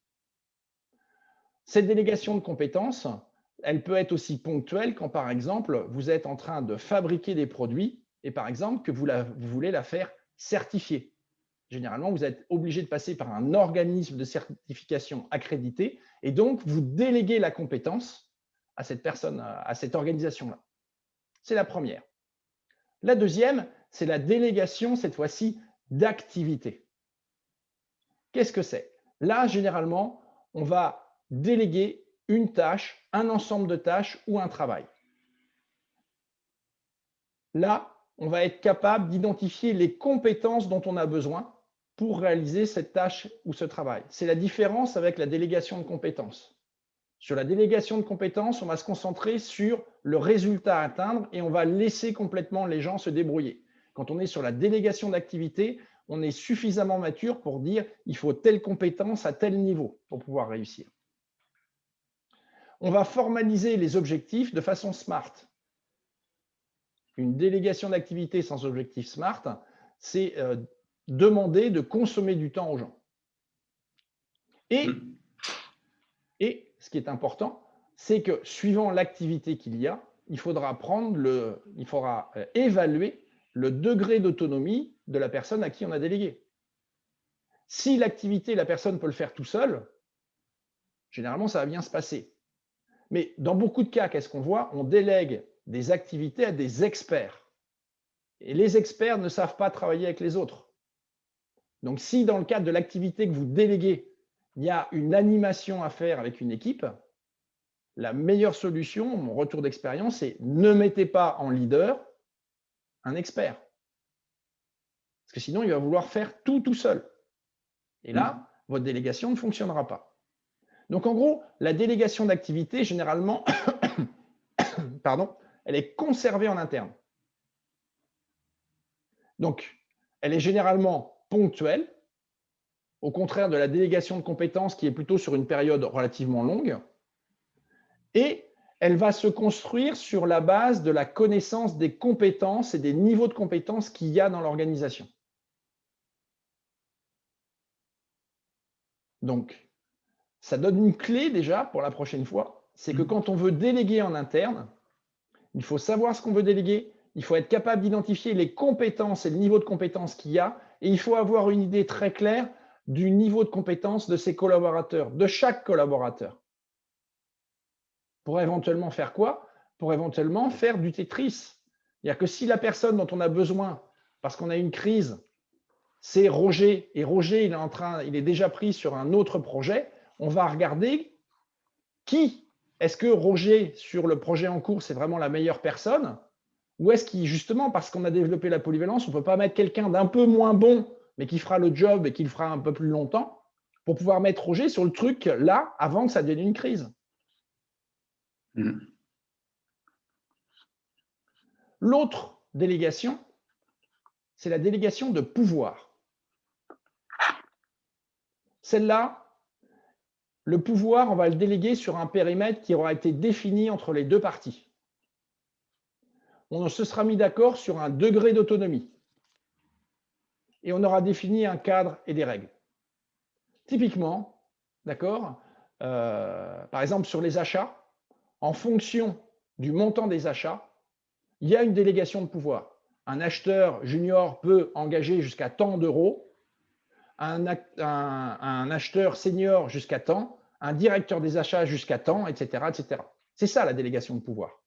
Cette délégation de compétences, elle peut être aussi ponctuelle quand, par exemple, vous êtes en train de fabriquer des produits et, par exemple, que vous voulez la faire certifier. Généralement, vous êtes obligé de passer par un organisme de certification accrédité et donc vous déléguez la compétence à cette personne, à cette organisation-là. C'est la première. La deuxième, c'est la délégation, cette fois-ci, d'activité. Qu'est-ce que c'est? Là, généralement, on va déléguer une tâche, un ensemble de tâches ou un travail. Là, on va être capable d'identifier les compétences dont on a besoin pour réaliser cette tâche ou ce travail. C'est la différence avec la délégation de compétences. Sur la délégation de compétences, on va se concentrer sur le résultat à atteindre et on va laisser complètement les gens se débrouiller. Quand on est sur la délégation d'activité, on est suffisamment mature pour dire il faut telle compétence à tel niveau pour pouvoir réussir. On va formaliser les objectifs de façon SMART. Une délégation d'activité sans objectif SMART, c'est demander de consommer du temps aux gens. Et ce qui est important, c'est que suivant l'activité qu'il y a, il faudra évaluer le degré d'autonomie de la personne à qui on a délégué. Si l'activité, la personne peut le faire tout seul, généralement, ça va bien se passer. Mais dans beaucoup de cas, qu'est-ce qu'on voit? On délègue des activités à des experts. Et les experts ne savent pas travailler avec les autres. Donc, si dans le cadre de l'activité que vous déléguez, il y a une animation à faire avec une équipe, la meilleure solution, mon retour d'expérience, c'est ne mettez pas en leader un expert. Parce que sinon, il va vouloir faire tout seul. Et là, votre délégation ne fonctionnera pas. Donc, en gros, la délégation d'activité, généralement, pardon, elle est conservée en interne. Donc, elle est généralement ponctuelle, au contraire de la délégation de compétences qui est plutôt sur une période relativement longue. Et elle va se construire sur la base de la connaissance des compétences et des niveaux de compétences qu'il y a dans l'organisation. Donc, ça donne une clé déjà pour la prochaine fois, c'est que quand on veut déléguer en interne, il faut savoir ce qu'on veut déléguer, il faut être capable d'identifier les compétences et le niveau de compétences qu'il y a, et il faut avoir une idée très claire du niveau de compétences de ses collaborateurs, de chaque collaborateur. Pour éventuellement faire quoi? Pour éventuellement faire du Tetris. C'est-à-dire que si la personne dont on a besoin, parce qu'on a une crise, c'est Roger, et Roger il est déjà pris sur un autre projet, on va regarder qui. Est-ce que Roger, sur le projet en cours, c'est vraiment la meilleure personne? Ou est-ce qu'il, justement, parce qu'on a développé la polyvalence, on ne peut pas mettre quelqu'un d'un peu moins bon, mais qui fera le job et qui le fera un peu plus longtemps, pour pouvoir mettre Roger sur le truc là, avant que ça devienne une crise? L'autre délégation, c'est la délégation de pouvoir. Celle-là, le pouvoir, on va le déléguer sur un périmètre qui aura été défini entre les deux parties. On se sera mis d'accord sur un degré d'autonomie. Et on aura défini un cadre et des règles. Typiquement, d'accord, par exemple sur les achats, en fonction du montant des achats, il y a une délégation de pouvoir. Un acheteur junior peut engager jusqu'à tant d'euros, un acheteur senior jusqu'à tant, un directeur des achats jusqu'à tant, etc., etc. C'est ça la délégation de pouvoir.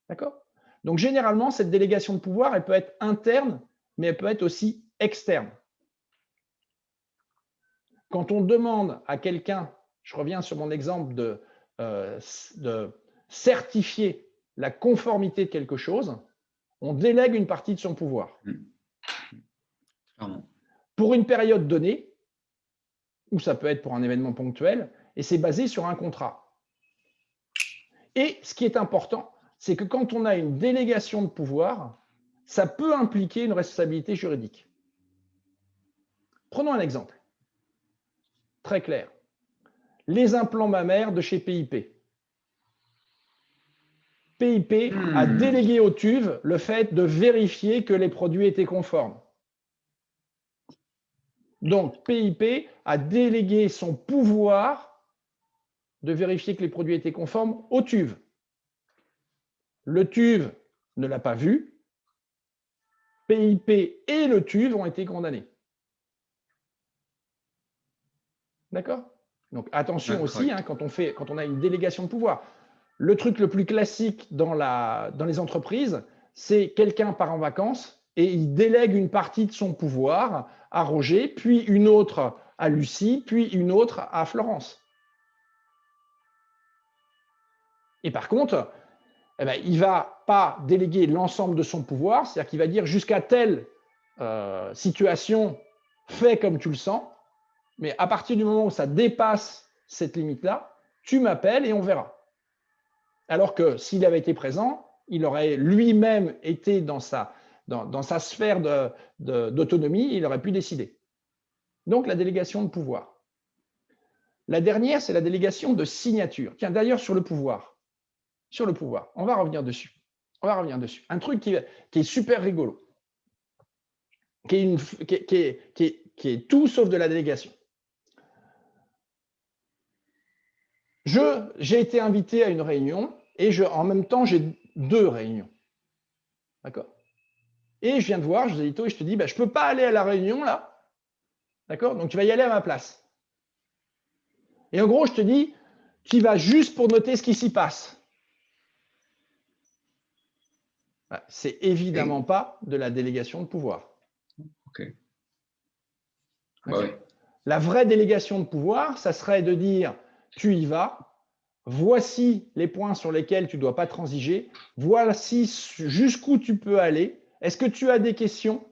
D'accord? Donc généralement, cette délégation de pouvoir, elle peut être interne, mais elle peut être aussi externe. Quand on demande à quelqu'un, je reviens sur mon exemple de certifier la conformité de quelque chose, on délègue une partie de son pouvoir. Pour une période donnée, ou ça peut être pour un événement ponctuel, et c'est basé sur un contrat. Et ce qui est important, c'est que quand on a une délégation de pouvoir, ça peut impliquer une responsabilité juridique. Prenons un exemple très clair. Les implants mammaires de chez PIP. PIP a délégué au TÜV le fait de vérifier que les produits étaient conformes. Donc, PIP a délégué son pouvoir de vérifier que les produits étaient conformes au TÜV. Le TÜV ne l'a pas vu. PIP et le TÜV ont été condamnés. D'accord? Donc, attention aussi, hein, quand on a une délégation de pouvoir. Le truc le plus classique dans les entreprises, c'est quelqu'un part en vacances et il délègue une partie de son pouvoir à Roger, puis une autre à Lucie, puis une autre à Florence. Et par contre, eh ben, il ne va pas déléguer l'ensemble de son pouvoir, c'est-à-dire qu'il va dire jusqu'à telle situation, fais comme tu le sens, mais à partir du moment où ça dépasse cette limite-là, tu m'appelles et on verra. Alors que s'il avait été présent, il aurait lui-même été dans sa sphère d'autonomie, il aurait pu décider. Donc, la délégation de pouvoir. La dernière, c'est la délégation de signature. Tiens, d'ailleurs, sur le pouvoir, on va revenir dessus. Un truc qui est super rigolo, qui est tout sauf de la délégation. J'ai été invité à une réunion et en même temps, j'ai 2 réunions. D'accord? Et je viens te voir, Joséito, et je te dis, bah, je ne peux pas aller à la réunion là. D'accord? Donc, tu vas y aller à ma place. Et en gros, je te dis, tu y vas juste pour noter ce qui s'y passe. C'est évidemment pas de la délégation de pouvoir. Ok. Bah oui. La vraie délégation de pouvoir, ça serait de dire, tu y vas, voici les points sur lesquels tu ne dois pas transiger, voici jusqu'où tu peux aller, est-ce que tu as des questions,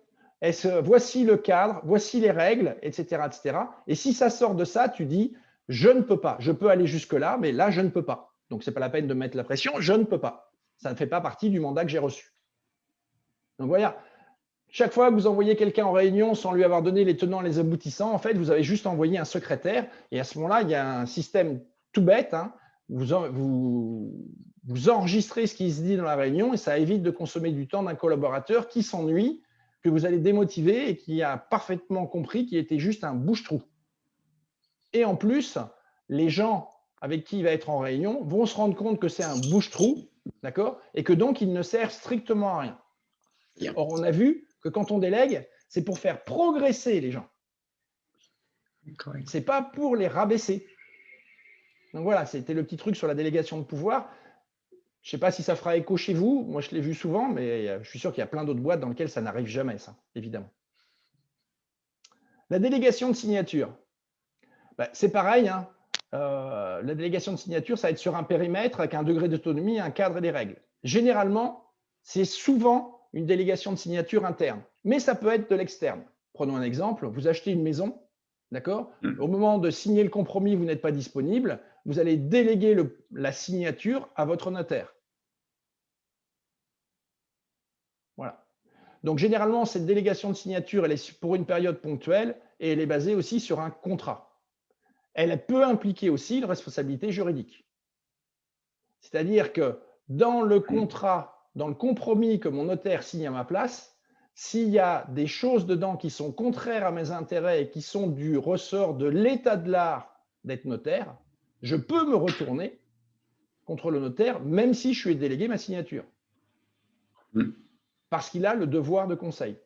voici le cadre, voici les règles, etc., etc. Et si ça sort de ça, tu dis, je ne peux pas, je peux aller jusque-là, mais là, je ne peux pas. Donc, ce n'est pas la peine de mettre la pression, je ne peux pas. Ça ne fait pas partie du mandat que j'ai reçu. Donc, voilà. Chaque fois que vous envoyez quelqu'un en réunion sans lui avoir donné les tenants et les aboutissants, en fait, vous avez juste envoyé un secrétaire. Et à ce moment-là, il y a un système tout bête. Hein. Vous enregistrez ce qui se dit dans la réunion et ça évite de consommer du temps d'un collaborateur qui s'ennuie, que vous allez démotiver et qui a parfaitement compris qu'il était juste un bouche-trou. Et en plus, les gens avec qui il va être en réunion vont se rendre compte que c'est un bouche-trou, d'accord, et que donc il ne sert strictement à rien. Or, on a vu que quand on délègue, c'est pour faire progresser les gens. Ce n'est pas pour les rabaisser. Donc voilà, c'était le petit truc sur la délégation de pouvoir. Je ne sais pas si ça fera écho chez vous. Moi, je l'ai vu souvent, mais je suis sûr qu'il y a plein d'autres boîtes dans lesquelles ça n'arrive jamais, ça, évidemment. La délégation de signature. Ben, c'est pareil. Hein. La délégation de signature, ça va être sur un périmètre avec un degré d'autonomie, un cadre et des règles. Généralement, c'est souvent une délégation de signature interne, mais ça peut être de l'externe. Prenons un exemple, vous achetez une maison, d'accord? Au moment de signer le compromis, vous n'êtes pas disponible, vous allez déléguer la signature à votre notaire. Voilà. Donc, généralement, cette délégation de signature, elle est pour une période ponctuelle et elle est basée aussi sur un contrat. elle peut impliquer aussi une responsabilité juridique. C'est-à-dire que dans le contrat, dans le compromis que mon notaire signe à ma place, s'il y a des choses dedans qui sont contraires à mes intérêts et qui sont du ressort de l'état de l'art d'être notaire, je peux me retourner contre le notaire, même si je lui ai délégué ma signature. Parce qu'il a le devoir de conseil.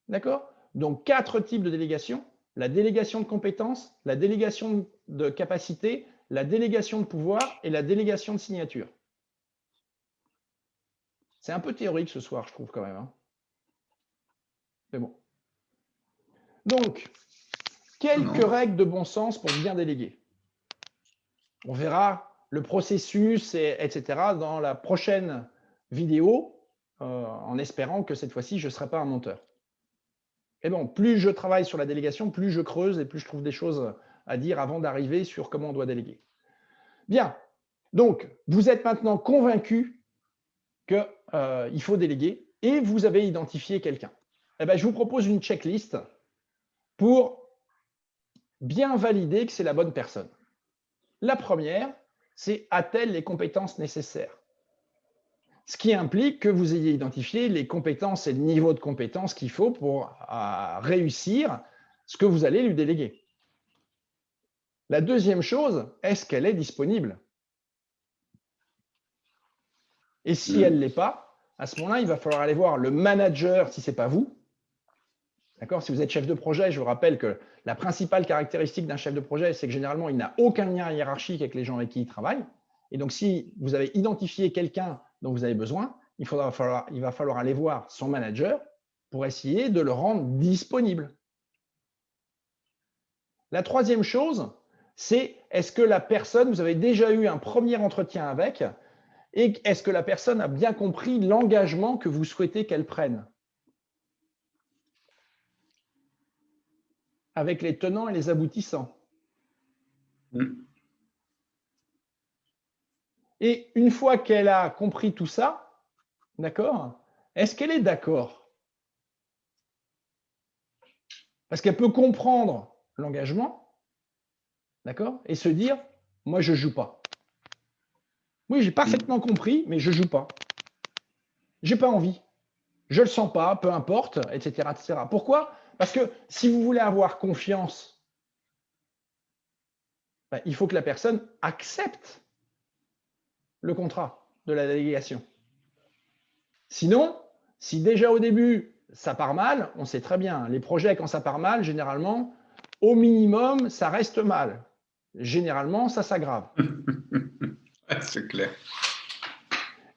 D'accord? Donc, 4 types de délégations. La délégation de compétences, la délégation de capacité, la délégation de pouvoir et la délégation de signature. C'est un peu théorique ce soir, je trouve quand même. Hein. Mais bon. Donc, quelques règles de bon sens pour bien déléguer. On verra le processus, etc. dans la prochaine vidéo, en espérant que cette fois-ci, je ne serai pas un menteur. Et bon, plus je travaille sur la délégation, plus je creuse et plus je trouve des choses à dire avant d'arriver sur comment on doit déléguer. Bien, donc vous êtes maintenant convaincu qu'il faut déléguer et vous avez identifié quelqu'un. Eh bien, je vous propose une checklist pour bien valider que c'est la bonne personne. La première, c'est a-t-elle les compétences nécessaires? Ce qui implique que vous ayez identifié les compétences et le niveau de compétences qu'il faut pour réussir ce que vous allez lui déléguer. La deuxième chose, est-ce qu'elle est disponible? Et si elle ne l'est pas, à ce moment-là, il va falloir aller voir le manager si ce n'est pas vous. D'accord? Si vous êtes chef de projet, je vous rappelle que la principale caractéristique d'un chef de projet, c'est que généralement, il n'a aucun lien hiérarchique avec les gens avec qui il travaille. Et donc, si vous avez identifié quelqu'un dont vous avez besoin, il va falloir aller voir son manager pour essayer de le rendre disponible. La troisième chose, c'est est-ce que la personne, vous avez déjà eu un premier entretien avec, et est-ce que la personne a bien compris l'engagement que vous souhaitez qu'elle prenne? Avec les tenants et les aboutissants. Et une fois qu'elle a compris tout ça, d'accord, est-ce qu'elle est d'accord? Parce qu'elle peut comprendre l'engagement, d'accord, et se dire, moi je ne joue pas. Oui, j'ai parfaitement compris, mais je ne joue pas. J'ai pas envie. Je ne le sens pas, peu importe, etc., etc. Pourquoi? Parce que si vous voulez avoir confiance, ben, il faut que la personne accepte le contrat de la délégation. Sinon, si déjà au début, ça part mal, on sait très bien, les projets, quand ça part mal, généralement, au minimum, ça reste mal. Généralement, ça s'aggrave. C'est clair.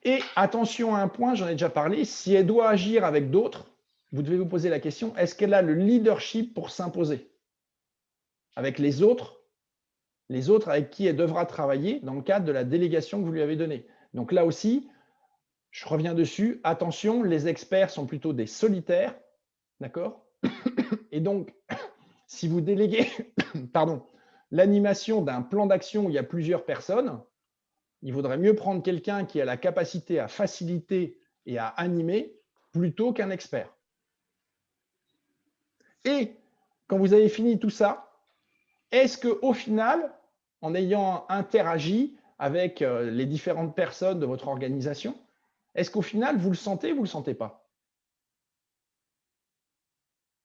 Et attention à un point, j'en ai déjà parlé, si elle doit agir avec d'autres, vous devez vous poser la question, est-ce qu'elle a le leadership pour s'imposer avec les autres avec qui elle devra travailler dans le cadre de la délégation que vous lui avez donnée. Donc là aussi, je reviens dessus, attention, les experts sont plutôt des solitaires, d'accord? Et donc, si vous déléguez l'animation d'un plan d'action où il y a plusieurs personnes, il vaudrait mieux prendre quelqu'un qui a la capacité à faciliter et à animer plutôt qu'un expert. Et quand vous avez fini tout ça, est-ce qu'au final, en ayant interagi avec les différentes personnes de votre organisation, est-ce qu'au final, vous le sentez ou vous ne le sentez pas?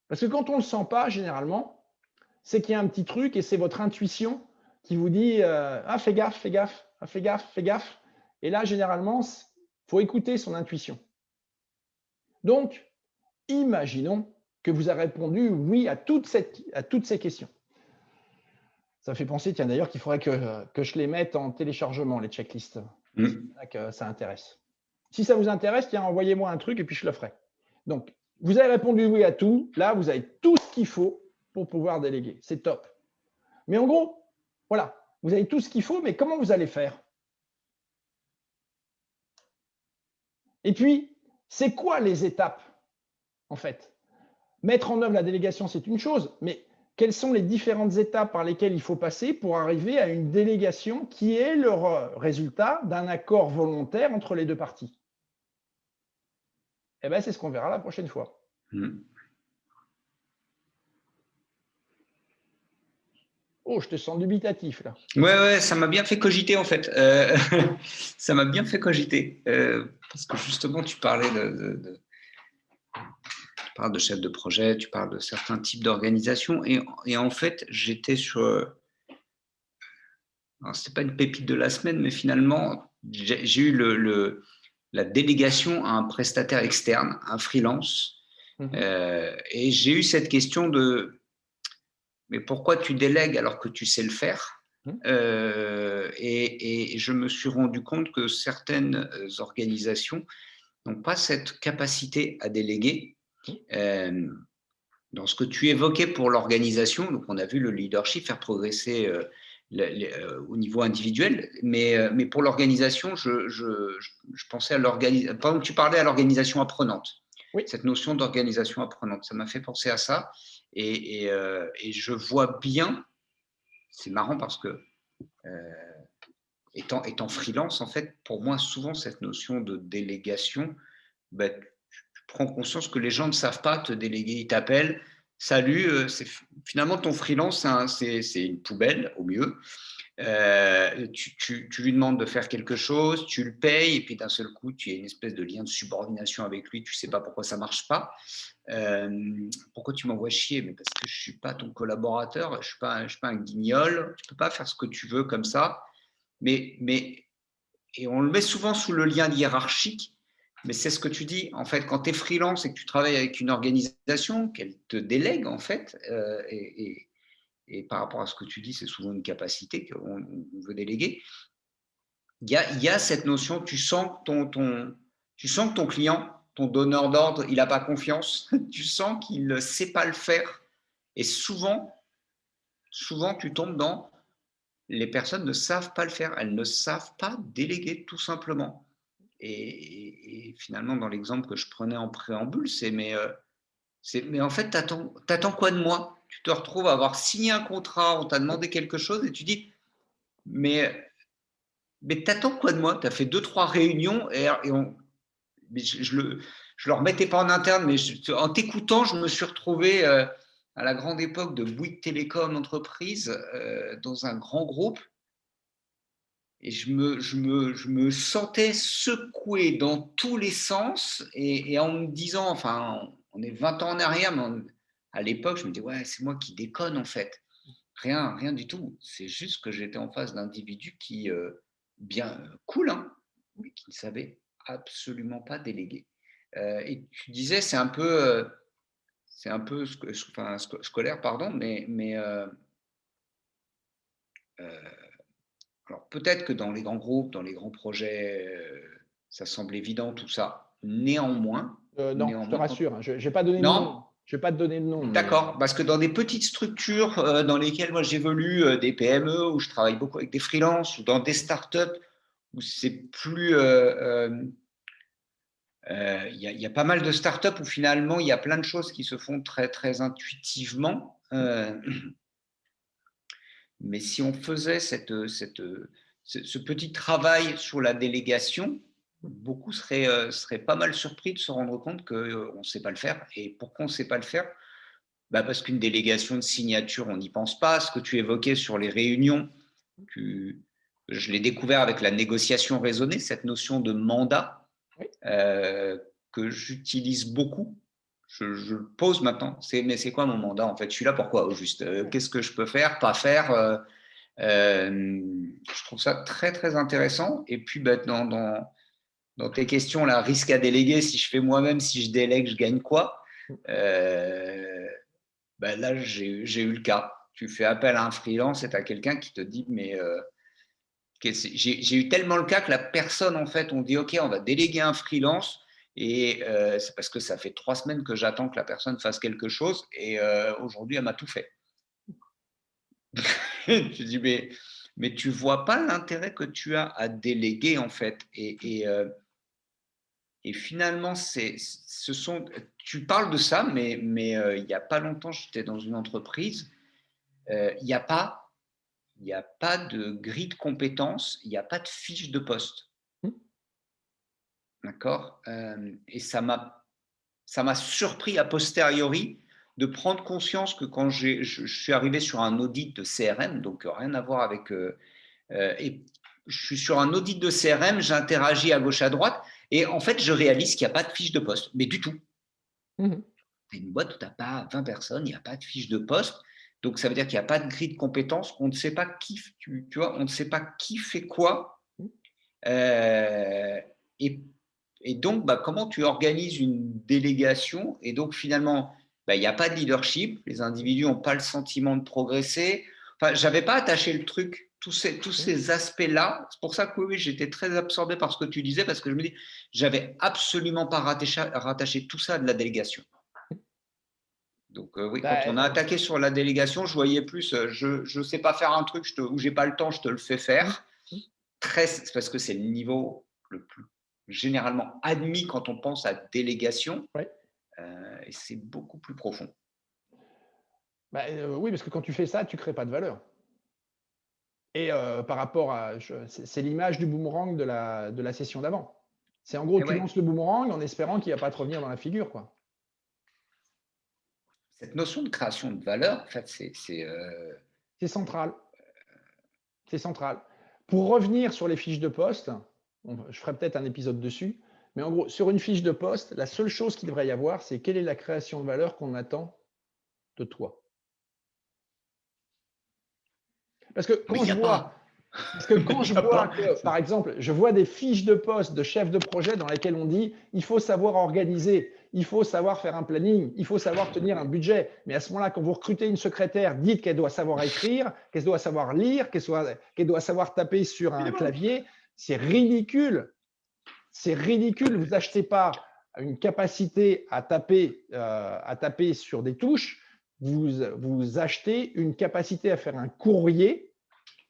Parce que quand on ne le sent pas, généralement, c'est qu'il y a un petit truc et c'est votre intuition qui vous dit ah, fais gaffe, fais gaffe, fais gaffe, fais gaffe. Et là, généralement, il faut écouter son intuition. Donc, imaginons que vous avez répondu oui à toutes ces questions. Ça fait penser, tiens, d'ailleurs, qu'il faudrait que je les mette en téléchargement, les checklists. C'est là que ça intéresse. Si ça vous intéresse, tiens, envoyez-moi un truc et puis je le ferai. Donc, vous avez répondu oui à tout. Là, vous avez tout ce qu'il faut pour pouvoir déléguer. C'est top. Mais en gros, voilà, vous avez tout ce qu'il faut, mais comment vous allez faire? Et puis, c'est quoi les étapes, en fait? Mettre en œuvre la délégation, c'est une chose, mais quelles sont les différentes étapes par lesquelles il faut passer pour arriver à une délégation qui est le résultat d'un accord volontaire entre les deux parties? Eh bien, c'est ce qu'on verra la prochaine fois. Oh, je te sens dubitatif là. Ouais, ça m'a bien fait cogiter en fait. Ça m'a bien fait cogiter. Parce que justement, tu parlais tu parles de chef de projet, tu parles de certains types d'organisation. Et en fait, j'étais sur. Alors, c'était pas une pépite de la semaine, mais finalement, j'ai eu la délégation à un prestataire externe, un freelance. Et j'ai eu cette question de mais pourquoi tu délègues alors que tu sais le faire? Et je me suis rendu compte que certaines organisations n'ont pas cette capacité à déléguer. Dans ce que tu évoquais pour l'organisation, donc on a vu le leadership faire progresser au niveau individuel, mais pour l'organisation, je pensais à l'organisation. Par exemple, tu parlais à l'organisation apprenante. Oui. Cette notion d'organisation apprenante, ça m'a fait penser à ça. Et je vois bien, c'est marrant parce que étant freelance, en fait, pour moi, souvent, cette notion de délégation, bah, tu prends conscience que les gens ne savent pas te déléguer. Ils t'appellent, salut, finalement, ton freelance, c'est une poubelle, au mieux. Tu lui demandes de faire quelque chose, tu le payes, et puis d'un seul coup, tu as une espèce de lien de subordination avec lui, tu ne sais pas pourquoi ça ne marche pas. Pourquoi tu m'envoies chier? Mais parce que je ne suis pas ton collaborateur, je ne suis pas un guignol, tu ne peux pas faire ce que tu veux comme ça. Et on le met souvent sous le lien hiérarchique, mais c'est ce que tu dis. En fait, quand tu es freelance et que tu travailles avec une organisation, qu'elle te délègue, en fait, et par rapport à ce que tu dis, c'est souvent une capacité qu'on veut déléguer. Il y a cette notion, tu sens que ton client, ton donneur d'ordre, il n'a pas confiance, tu sens qu'il ne sait pas le faire. Et souvent, tu tombes dans les personnes ne savent pas le faire, elles ne savent pas déléguer tout simplement. Et finalement, dans l'exemple que je prenais en préambule, mais en fait, t'attends quoi de moi? Tu te retrouves à avoir signé un contrat, on t'a demandé quelque chose et tu dis, mais, mais t'attends quoi de moi? Tu as fait 2-3 réunions mais je le remettais pas en interne, mais en t'écoutant, je me suis retrouvé à la grande époque de Bouygues Télécom Entreprise, dans un grand groupe. Et je me sentais secoué dans tous les sens et en me disant, enfin, on est 20 ans en arrière, mais à l'époque, je me dis, ouais, c'est moi qui déconne en fait. Rien du tout. C'est juste que j'étais en face d'individus qui, bien cool, hein, mais qui ne savaient absolument pas déléguer. Et tu disais, c'est un peu enfin, scolaire, pardon, mais alors peut-être que dans les grands groupes, dans les grands projets, ça semble évident tout ça. Non, je te Néanmoins, rassure, hein, je ne vais pas donner de non, nom. Je vais pas te donner de nom, mais d'accord, parce que dans des petites structures dans lesquelles moi j'évolue, des PME, où je travaille beaucoup avec des freelances, ou dans des startups, où c'est plus... il y a pas mal de startups où finalement il y a plein de choses qui se font très, très intuitivement. Mais si on faisait ce petit travail sur la délégation, beaucoup seraient pas mal surpris de se rendre compte qu'on ne sait pas le faire. Et pourquoi on ne sait pas le faire? Bah parce qu'une délégation de signature, on n'y pense pas. Ce que tu évoquais sur les réunions, je l'ai découvert avec la négociation raisonnée, cette notion de mandat oui. que j'utilise beaucoup. Je le pose maintenant. Mais c'est quoi mon mandat en fait? Je suis là pourquoi au juste? Qu'est-ce que je peux faire, pas faire? Je trouve ça très très intéressant. Et puis dans tes questions, là, risque à déléguer, si je fais moi-même, si je délègue, je gagne quoi? Là, j'ai eu le cas. Tu fais appel à un freelance et tu as quelqu'un qui te dit, mais j'ai eu tellement le cas que la personne, en fait, on dit, OK, on va déléguer un freelance. Et c'est parce que ça fait 3 semaines que j'attends que la personne fasse quelque chose. Et aujourd'hui, elle m'a tout fait. Tu dis, mais tu vois pas l'intérêt que tu as à déléguer, en fait. Et finalement, tu parles de ça, mais il n'y a pas longtemps, j'étais dans une entreprise. Il n'y a pas de grille de compétences, il n'y a pas de fiche de poste. D'accord. Et ça m'a surpris a posteriori de prendre conscience que quand je suis arrivé sur un audit de CRM, donc rien à voir avec… et je suis sur un audit de CRM, j'interagis à gauche, à droite, et en fait, je réalise qu'il n'y a pas de fiche de poste, mais du tout. Mmh. C'est une boîte où tu n'as pas 20 personnes, il n'y a pas de fiche de poste. Donc, ça veut dire qu'il n'y a pas de grille de compétences. On ne sait pas qui, tu vois, on ne sait pas qui fait quoi. Mmh. Euh, et, et donc, bah, comment tu organises une délégation? Et donc, finalement, bah, il n'y a pas de leadership. Les individus n'ont pas le sentiment de progresser. Enfin, je n'avais pas attaché le truc, tous Mmh. ces aspects-là. C'est pour ça que oui, j'étais très absorbé par ce que tu disais, parce que je me dis, j'avais absolument pas rattaché tout ça à de la délégation. Donc oui, quand on a Bah, attaqué sur la délégation, je voyais plus, je ne sais pas faire un truc où j'ai pas le temps, je te le fais mmh, faire. mmh. Parce que c'est le niveau le plus généralement admis quand on pense à délégation, Ouais. et c'est beaucoup plus profond. Bah, oui, parce que quand tu fais ça, tu crées pas de valeur et par rapport à c'est l'image du boomerang de la session d'avant. C'est en gros, Et tu ouais, lances le boomerang en espérant qu'il va pas te revenir dans la figure, quoi. cette notion de création de valeur, en fait, C'est central, c'est central. Pour revenir sur les fiches de poste, je ferai peut-être un épisode dessus, mais en gros, sur une fiche de poste, la seule chose qu'il devrait y avoir, c'est quelle est la création de valeur qu'on attend de toi? Parce que mais quand il n'y je a vois pas. Parce que quand Il je y a vois pas. que, par exemple, je vois des fiches de poste de chefs de projet dans lesquelles on dit il faut savoir organiser, il faut savoir faire un planning, il faut savoir tenir un budget. Mais à ce moment-là, quand vous recrutez une secrétaire, dites qu'elle doit savoir écrire, qu'elle doit savoir lire, qu'elle doit savoir taper sur un Évidemment. clavier. C'est ridicule. C'est ridicule. Vous achetez pas une capacité à taper sur des touches. Vous achetez une capacité à faire un courrier,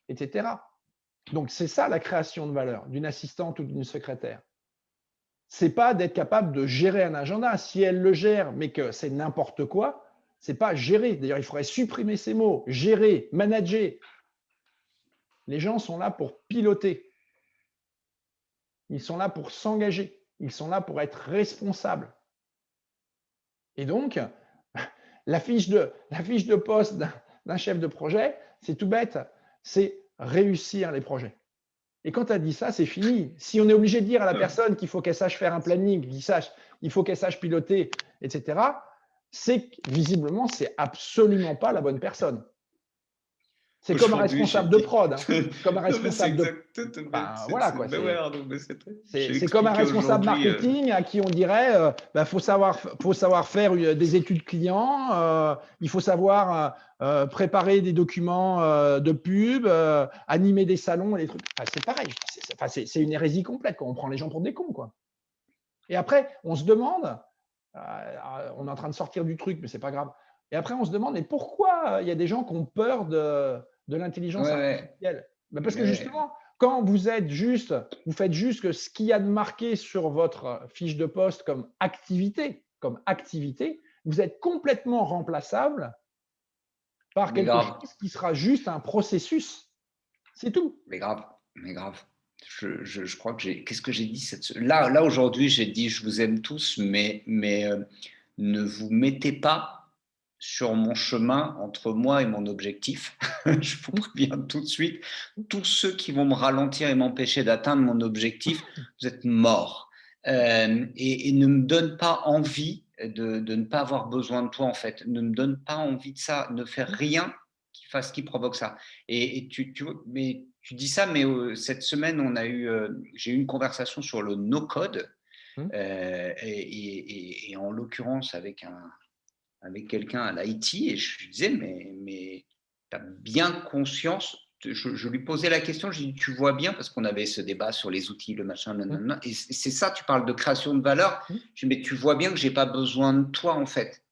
etc. Donc, c'est ça la création de valeur d'une assistante ou d'une secrétaire. C'est pas d'être capable de gérer un agenda. Si elle le gère, mais que c'est n'importe quoi, c'est pas gérer. D'ailleurs, il faudrait supprimer ces mots. Gérer, manager. Les gens sont là pour piloter. Ils sont là pour s'engager. Ils sont là pour être responsables. Et donc, la fiche de poste d'un chef de projet, c'est tout bête. C'est réussir les projets. Et quand tu as dit ça, c'est fini. Si on est obligé de dire à la personne qu'il faut qu'elle sache faire un planning, il faut qu'elle sache piloter, etc., c'est que visiblement, c'est absolument pas la bonne personne. C'est comme un Aujourd'hui, j'ai responsable de dit. prod, hein. Comme un Non, mais c'est responsable de. exact. Enfin, voilà quoi. Ben ouais, Arnaud, mais j'ai C'est comme un expliqué responsable aujourd'hui. marketing à qui on dirait bah, faut savoir faire des études clients, il faut savoir préparer des documents de pub, animer des salons, des trucs. Enfin, c'est pareil. C'est une hérésie complète. Quoi. On prend les gens pour des cons. Quoi. Et après, on se demande, on est en train de sortir du truc, mais c'est pas grave. Et après, on se demande, mais pourquoi il y a des gens qui ont peur de Ouais, l'intelligence ouais. artificielle? Ben parce que Mais justement, quand vous faites juste que ce qu'il y a de marqué sur votre fiche de poste comme activité, vous êtes complètement remplaçable par mais quelque grave. chose qui sera juste un processus. C'est tout. Mais grave, mais grave. Je crois que j'ai. Qu'est-ce que j'ai dit là aujourd'hui, j'ai dit je vous aime tous, mais ne vous mettez pas sur mon chemin entre moi et mon objectif. Je vous préviens tout de suite. Tous ceux qui vont me ralentir et m'empêcher d'atteindre mon objectif, vous êtes morts. Et ne me donne pas envie de ne pas avoir besoin de toi, en fait. Ne me donne pas envie de ça. Ne faire rien qui provoque ça. Et mais tu dis ça, mais cette semaine, j'ai eu une conversation sur le no-code, et en l'occurrence avec quelqu'un à l'IT, et je lui disais, mais tu as bien conscience, je lui posais la question, je lui dis, tu vois bien, parce qu'on avait ce débat sur les outils, le machin, nanana, et c'est ça, tu parles de création de valeur, je dis, mais tu vois bien que je n'ai pas besoin de toi, en fait.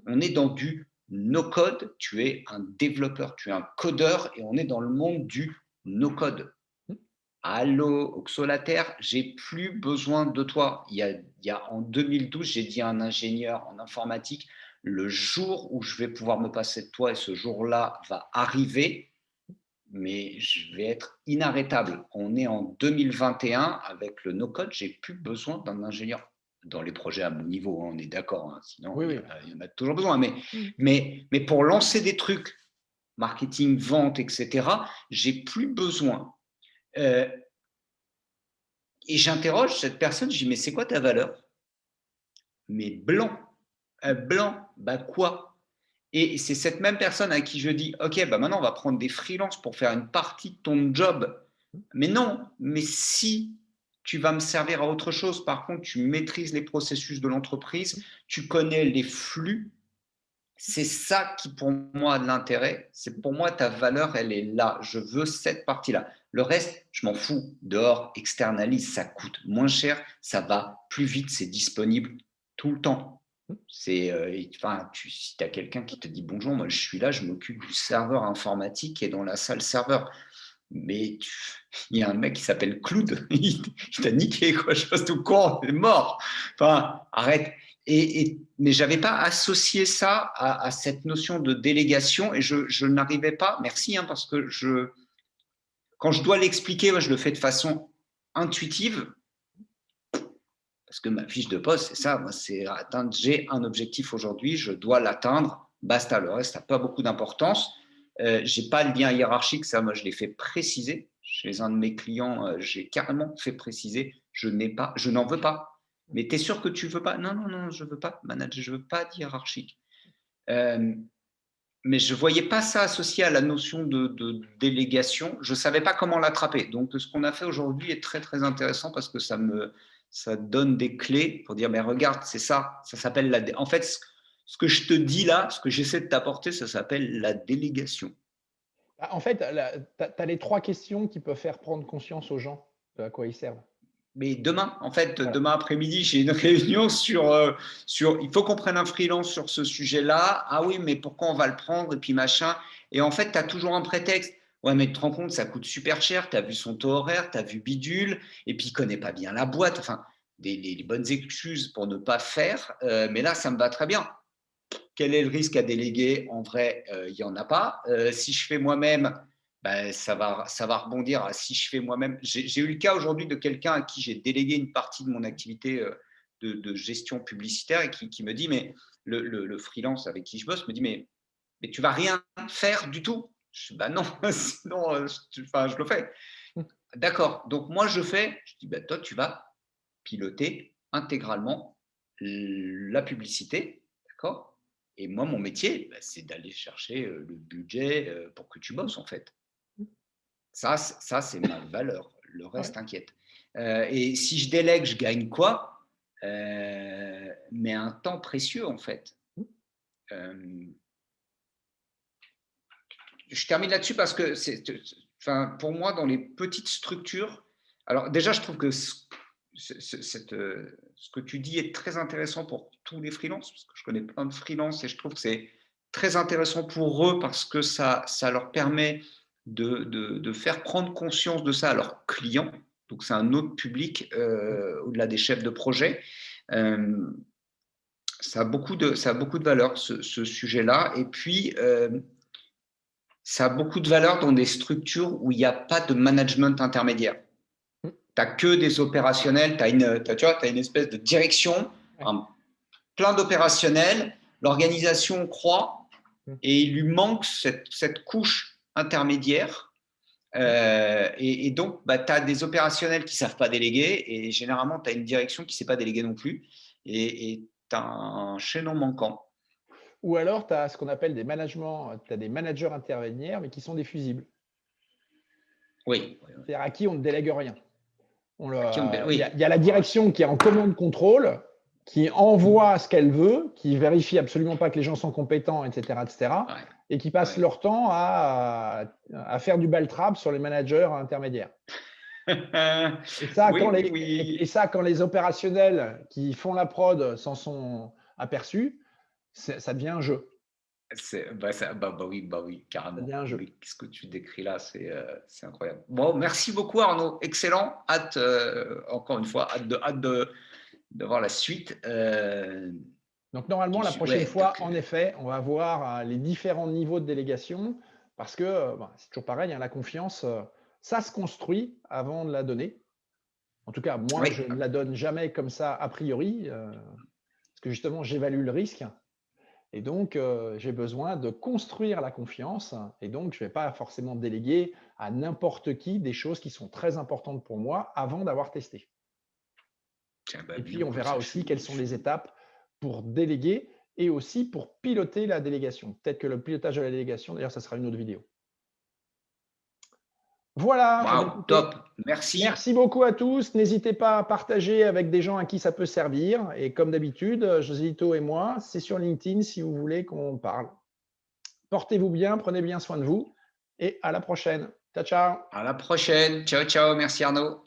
On est dans du no-code, tu es un développeur, tu es un codeur, et on est dans le monde du no-code. Allô, Oxolater, j'ai plus besoin de toi. En 2012, j'ai dit à un ingénieur en informatique, le jour où je vais pouvoir me passer de toi, et ce jour-là va arriver, mais je vais être inarrêtable. On est en 2021, avec le no-code, j'ai plus besoin d'un ingénieur. dans les projets à mon niveau, hein, on est d'accord, hein, sinon Oui, oui. il y en a toujours besoin. Mm. Mais pour lancer des trucs, marketing, vente, etc., j'ai plus besoin. Et j'interroge cette personne, je dis, mais c'est quoi ta valeur? Mais blanc. Blanc, bah quoi? Et c'est cette même personne à qui je dis, OK, bah maintenant on va prendre des freelances pour faire une partie de ton job. Mais non, mais si tu vas me servir à autre chose, par contre, tu maîtrises les processus de l'entreprise, tu connais les flux, c'est ça qui pour moi a de l'intérêt. C'est pour moi ta valeur, elle est là. Je veux cette partie-là. Le reste, je m'en fous. Dehors, externalise, ça coûte moins cher, ça va plus vite, c'est disponible tout le temps. C'est, enfin, si tu as quelqu'un qui te dit bonjour, moi je suis là, je m'occupe du serveur informatique qui est dans la salle serveur. Mais il y a un mec qui s'appelle Claude, il t'a niqué, quoi. Je passe tout court, il est mort. Enfin, arrête. Mais je n'avais pas associé ça à cette notion de délégation et je n'arrivais pas, merci, hein, parce que quand je dois l'expliquer, moi, je le fais de façon intuitive, parce que ma fiche de poste, c'est ça, moi, c'est atteindre, j'ai un objectif aujourd'hui, je dois l'atteindre, basta, le reste n'a pas beaucoup d'importance. Je n'ai pas le lien hiérarchique, ça, moi, je l'ai fait préciser. Chez un de mes clients, j'ai carrément fait préciser, je n'en veux pas. Mais tu es sûr que tu ne veux pas? Non, non, non, je ne veux pas manager, je ne veux pas de hiérarchique. Mais je ne voyais pas ça associé à la notion de délégation. Je ne savais pas comment l'attraper. Donc, ce qu'on a fait aujourd'hui est très, très intéressant parce que ça donne des clés pour dire, mais regarde, c'est ça, ça s'appelle la… En fait, ce que je te dis là, ce que j'essaie de t'apporter, ça s'appelle la délégation. En fait, tu as les 3 questions qui peuvent faire prendre conscience aux gens de à quoi ils servent. Mais demain, en fait, Voilà. demain après-midi, j'ai une réunion sur il faut qu'on prenne un freelance sur ce sujet-là. Ah oui, mais pourquoi on va le prendre et puis machin. Et en fait, tu as toujours un prétexte. Ouais, mais tu te rends compte, ça coûte super cher. Tu as vu son taux horaire, tu as vu bidule, et puis il connaît pas bien la boîte. Enfin, les bonnes excuses pour ne pas faire. Mais là, ça me va très bien. Quel est le risque à déléguer? En vrai, il n'y en a pas. Si je fais moi-même, ben, ça va rebondir. Si je fais moi-même, j'ai eu le cas aujourd'hui de quelqu'un à qui j'ai délégué une partie de mon activité de gestion publicitaire et qui me dit, mais le freelance avec qui je bosse me dit, mais tu vas rien faire du tout. Je dis, bah non, sinon je le fais. D'accord, donc moi je fais, je dis, bah, toi tu vas piloter intégralement la publicité, d'accord? Et moi, mon métier, bah, c'est d'aller chercher le budget pour que tu bosses, en fait. Ça, c'est ma valeur. Le Ouais. reste, t'inquiète. Et si je délègue, je gagne quoi? Mais un temps précieux, en fait. Je termine là-dessus parce que pour moi, dans les petites structures, alors déjà, je trouve que ce que tu dis est très intéressant pour tous les freelances, parce que je connais plein de freelances et je trouve que c'est très intéressant pour eux parce que ça leur permet de faire prendre conscience de ça à leurs clients. Donc, c'est un autre public au-delà des chefs de projet. Ça a beaucoup de valeur, ce sujet-là. Et puis, ça a beaucoup de valeur dans des structures où il n'y a pas de management intermédiaire. Tu n'as que des opérationnels, tu as une espèce de direction, plein d'opérationnels, l'organisation croît et il lui manque cette couche intermédiaire. Et donc, bah, tu as des opérationnels qui ne savent pas déléguer et généralement, tu as une direction qui ne sait pas déléguer non plus et tu as un chaînon manquant. Ou alors, tu as ce qu'on appelle des managers intermédiaires, mais qui sont des fusibles. Oui. C'est-à-dire à qui on ne délègue rien. Il Oui. y a la direction qui est en commande-contrôle, qui envoie ce qu'elle veut, qui vérifie absolument pas que les gens sont compétents, etc., etc., et qui passe leur temps à faire du baltrap sur les managers intermédiaires. Et ça, quand les opérationnels qui font la prod s'en sont aperçus, ça devient un jeu. Oui, carrément. Ça devient un jeu. Mais ce que tu décris là, c'est incroyable. Bon, merci beaucoup Arnaud, excellent. Hâte, encore une fois, hâte de voir la suite. Donc normalement, la prochaine fois, en effet, on va voir les différents niveaux de délégation, parce que c'est toujours pareil, hein, la confiance, ça se construit avant de la donner. En tout cas, moi, Oui. je ne la donne jamais comme ça a priori, parce que justement, j'évalue le risque. Et donc, j'ai besoin de construire la confiance. Et donc, je ne vais pas forcément déléguer à n'importe qui des choses qui sont très importantes pour moi avant d'avoir testé. Tiens, bah, Et bien, puis, on comme verra ça, aussi quelles sont les étapes pour déléguer et aussi pour piloter la délégation. Peut-être que le pilotage de la délégation, d'ailleurs, ça sera une autre vidéo. Voilà, eh bien, Waouh, écoutez, top. Merci. merci beaucoup à tous. N'hésitez pas à partager avec des gens à qui ça peut servir. Et comme d'habitude, Joséito et moi, c'est sur LinkedIn si vous voulez qu'on parle. Portez-vous bien, prenez bien soin de vous et à la prochaine. Ciao, ciao. À la prochaine. Ciao, ciao. Merci Arnaud.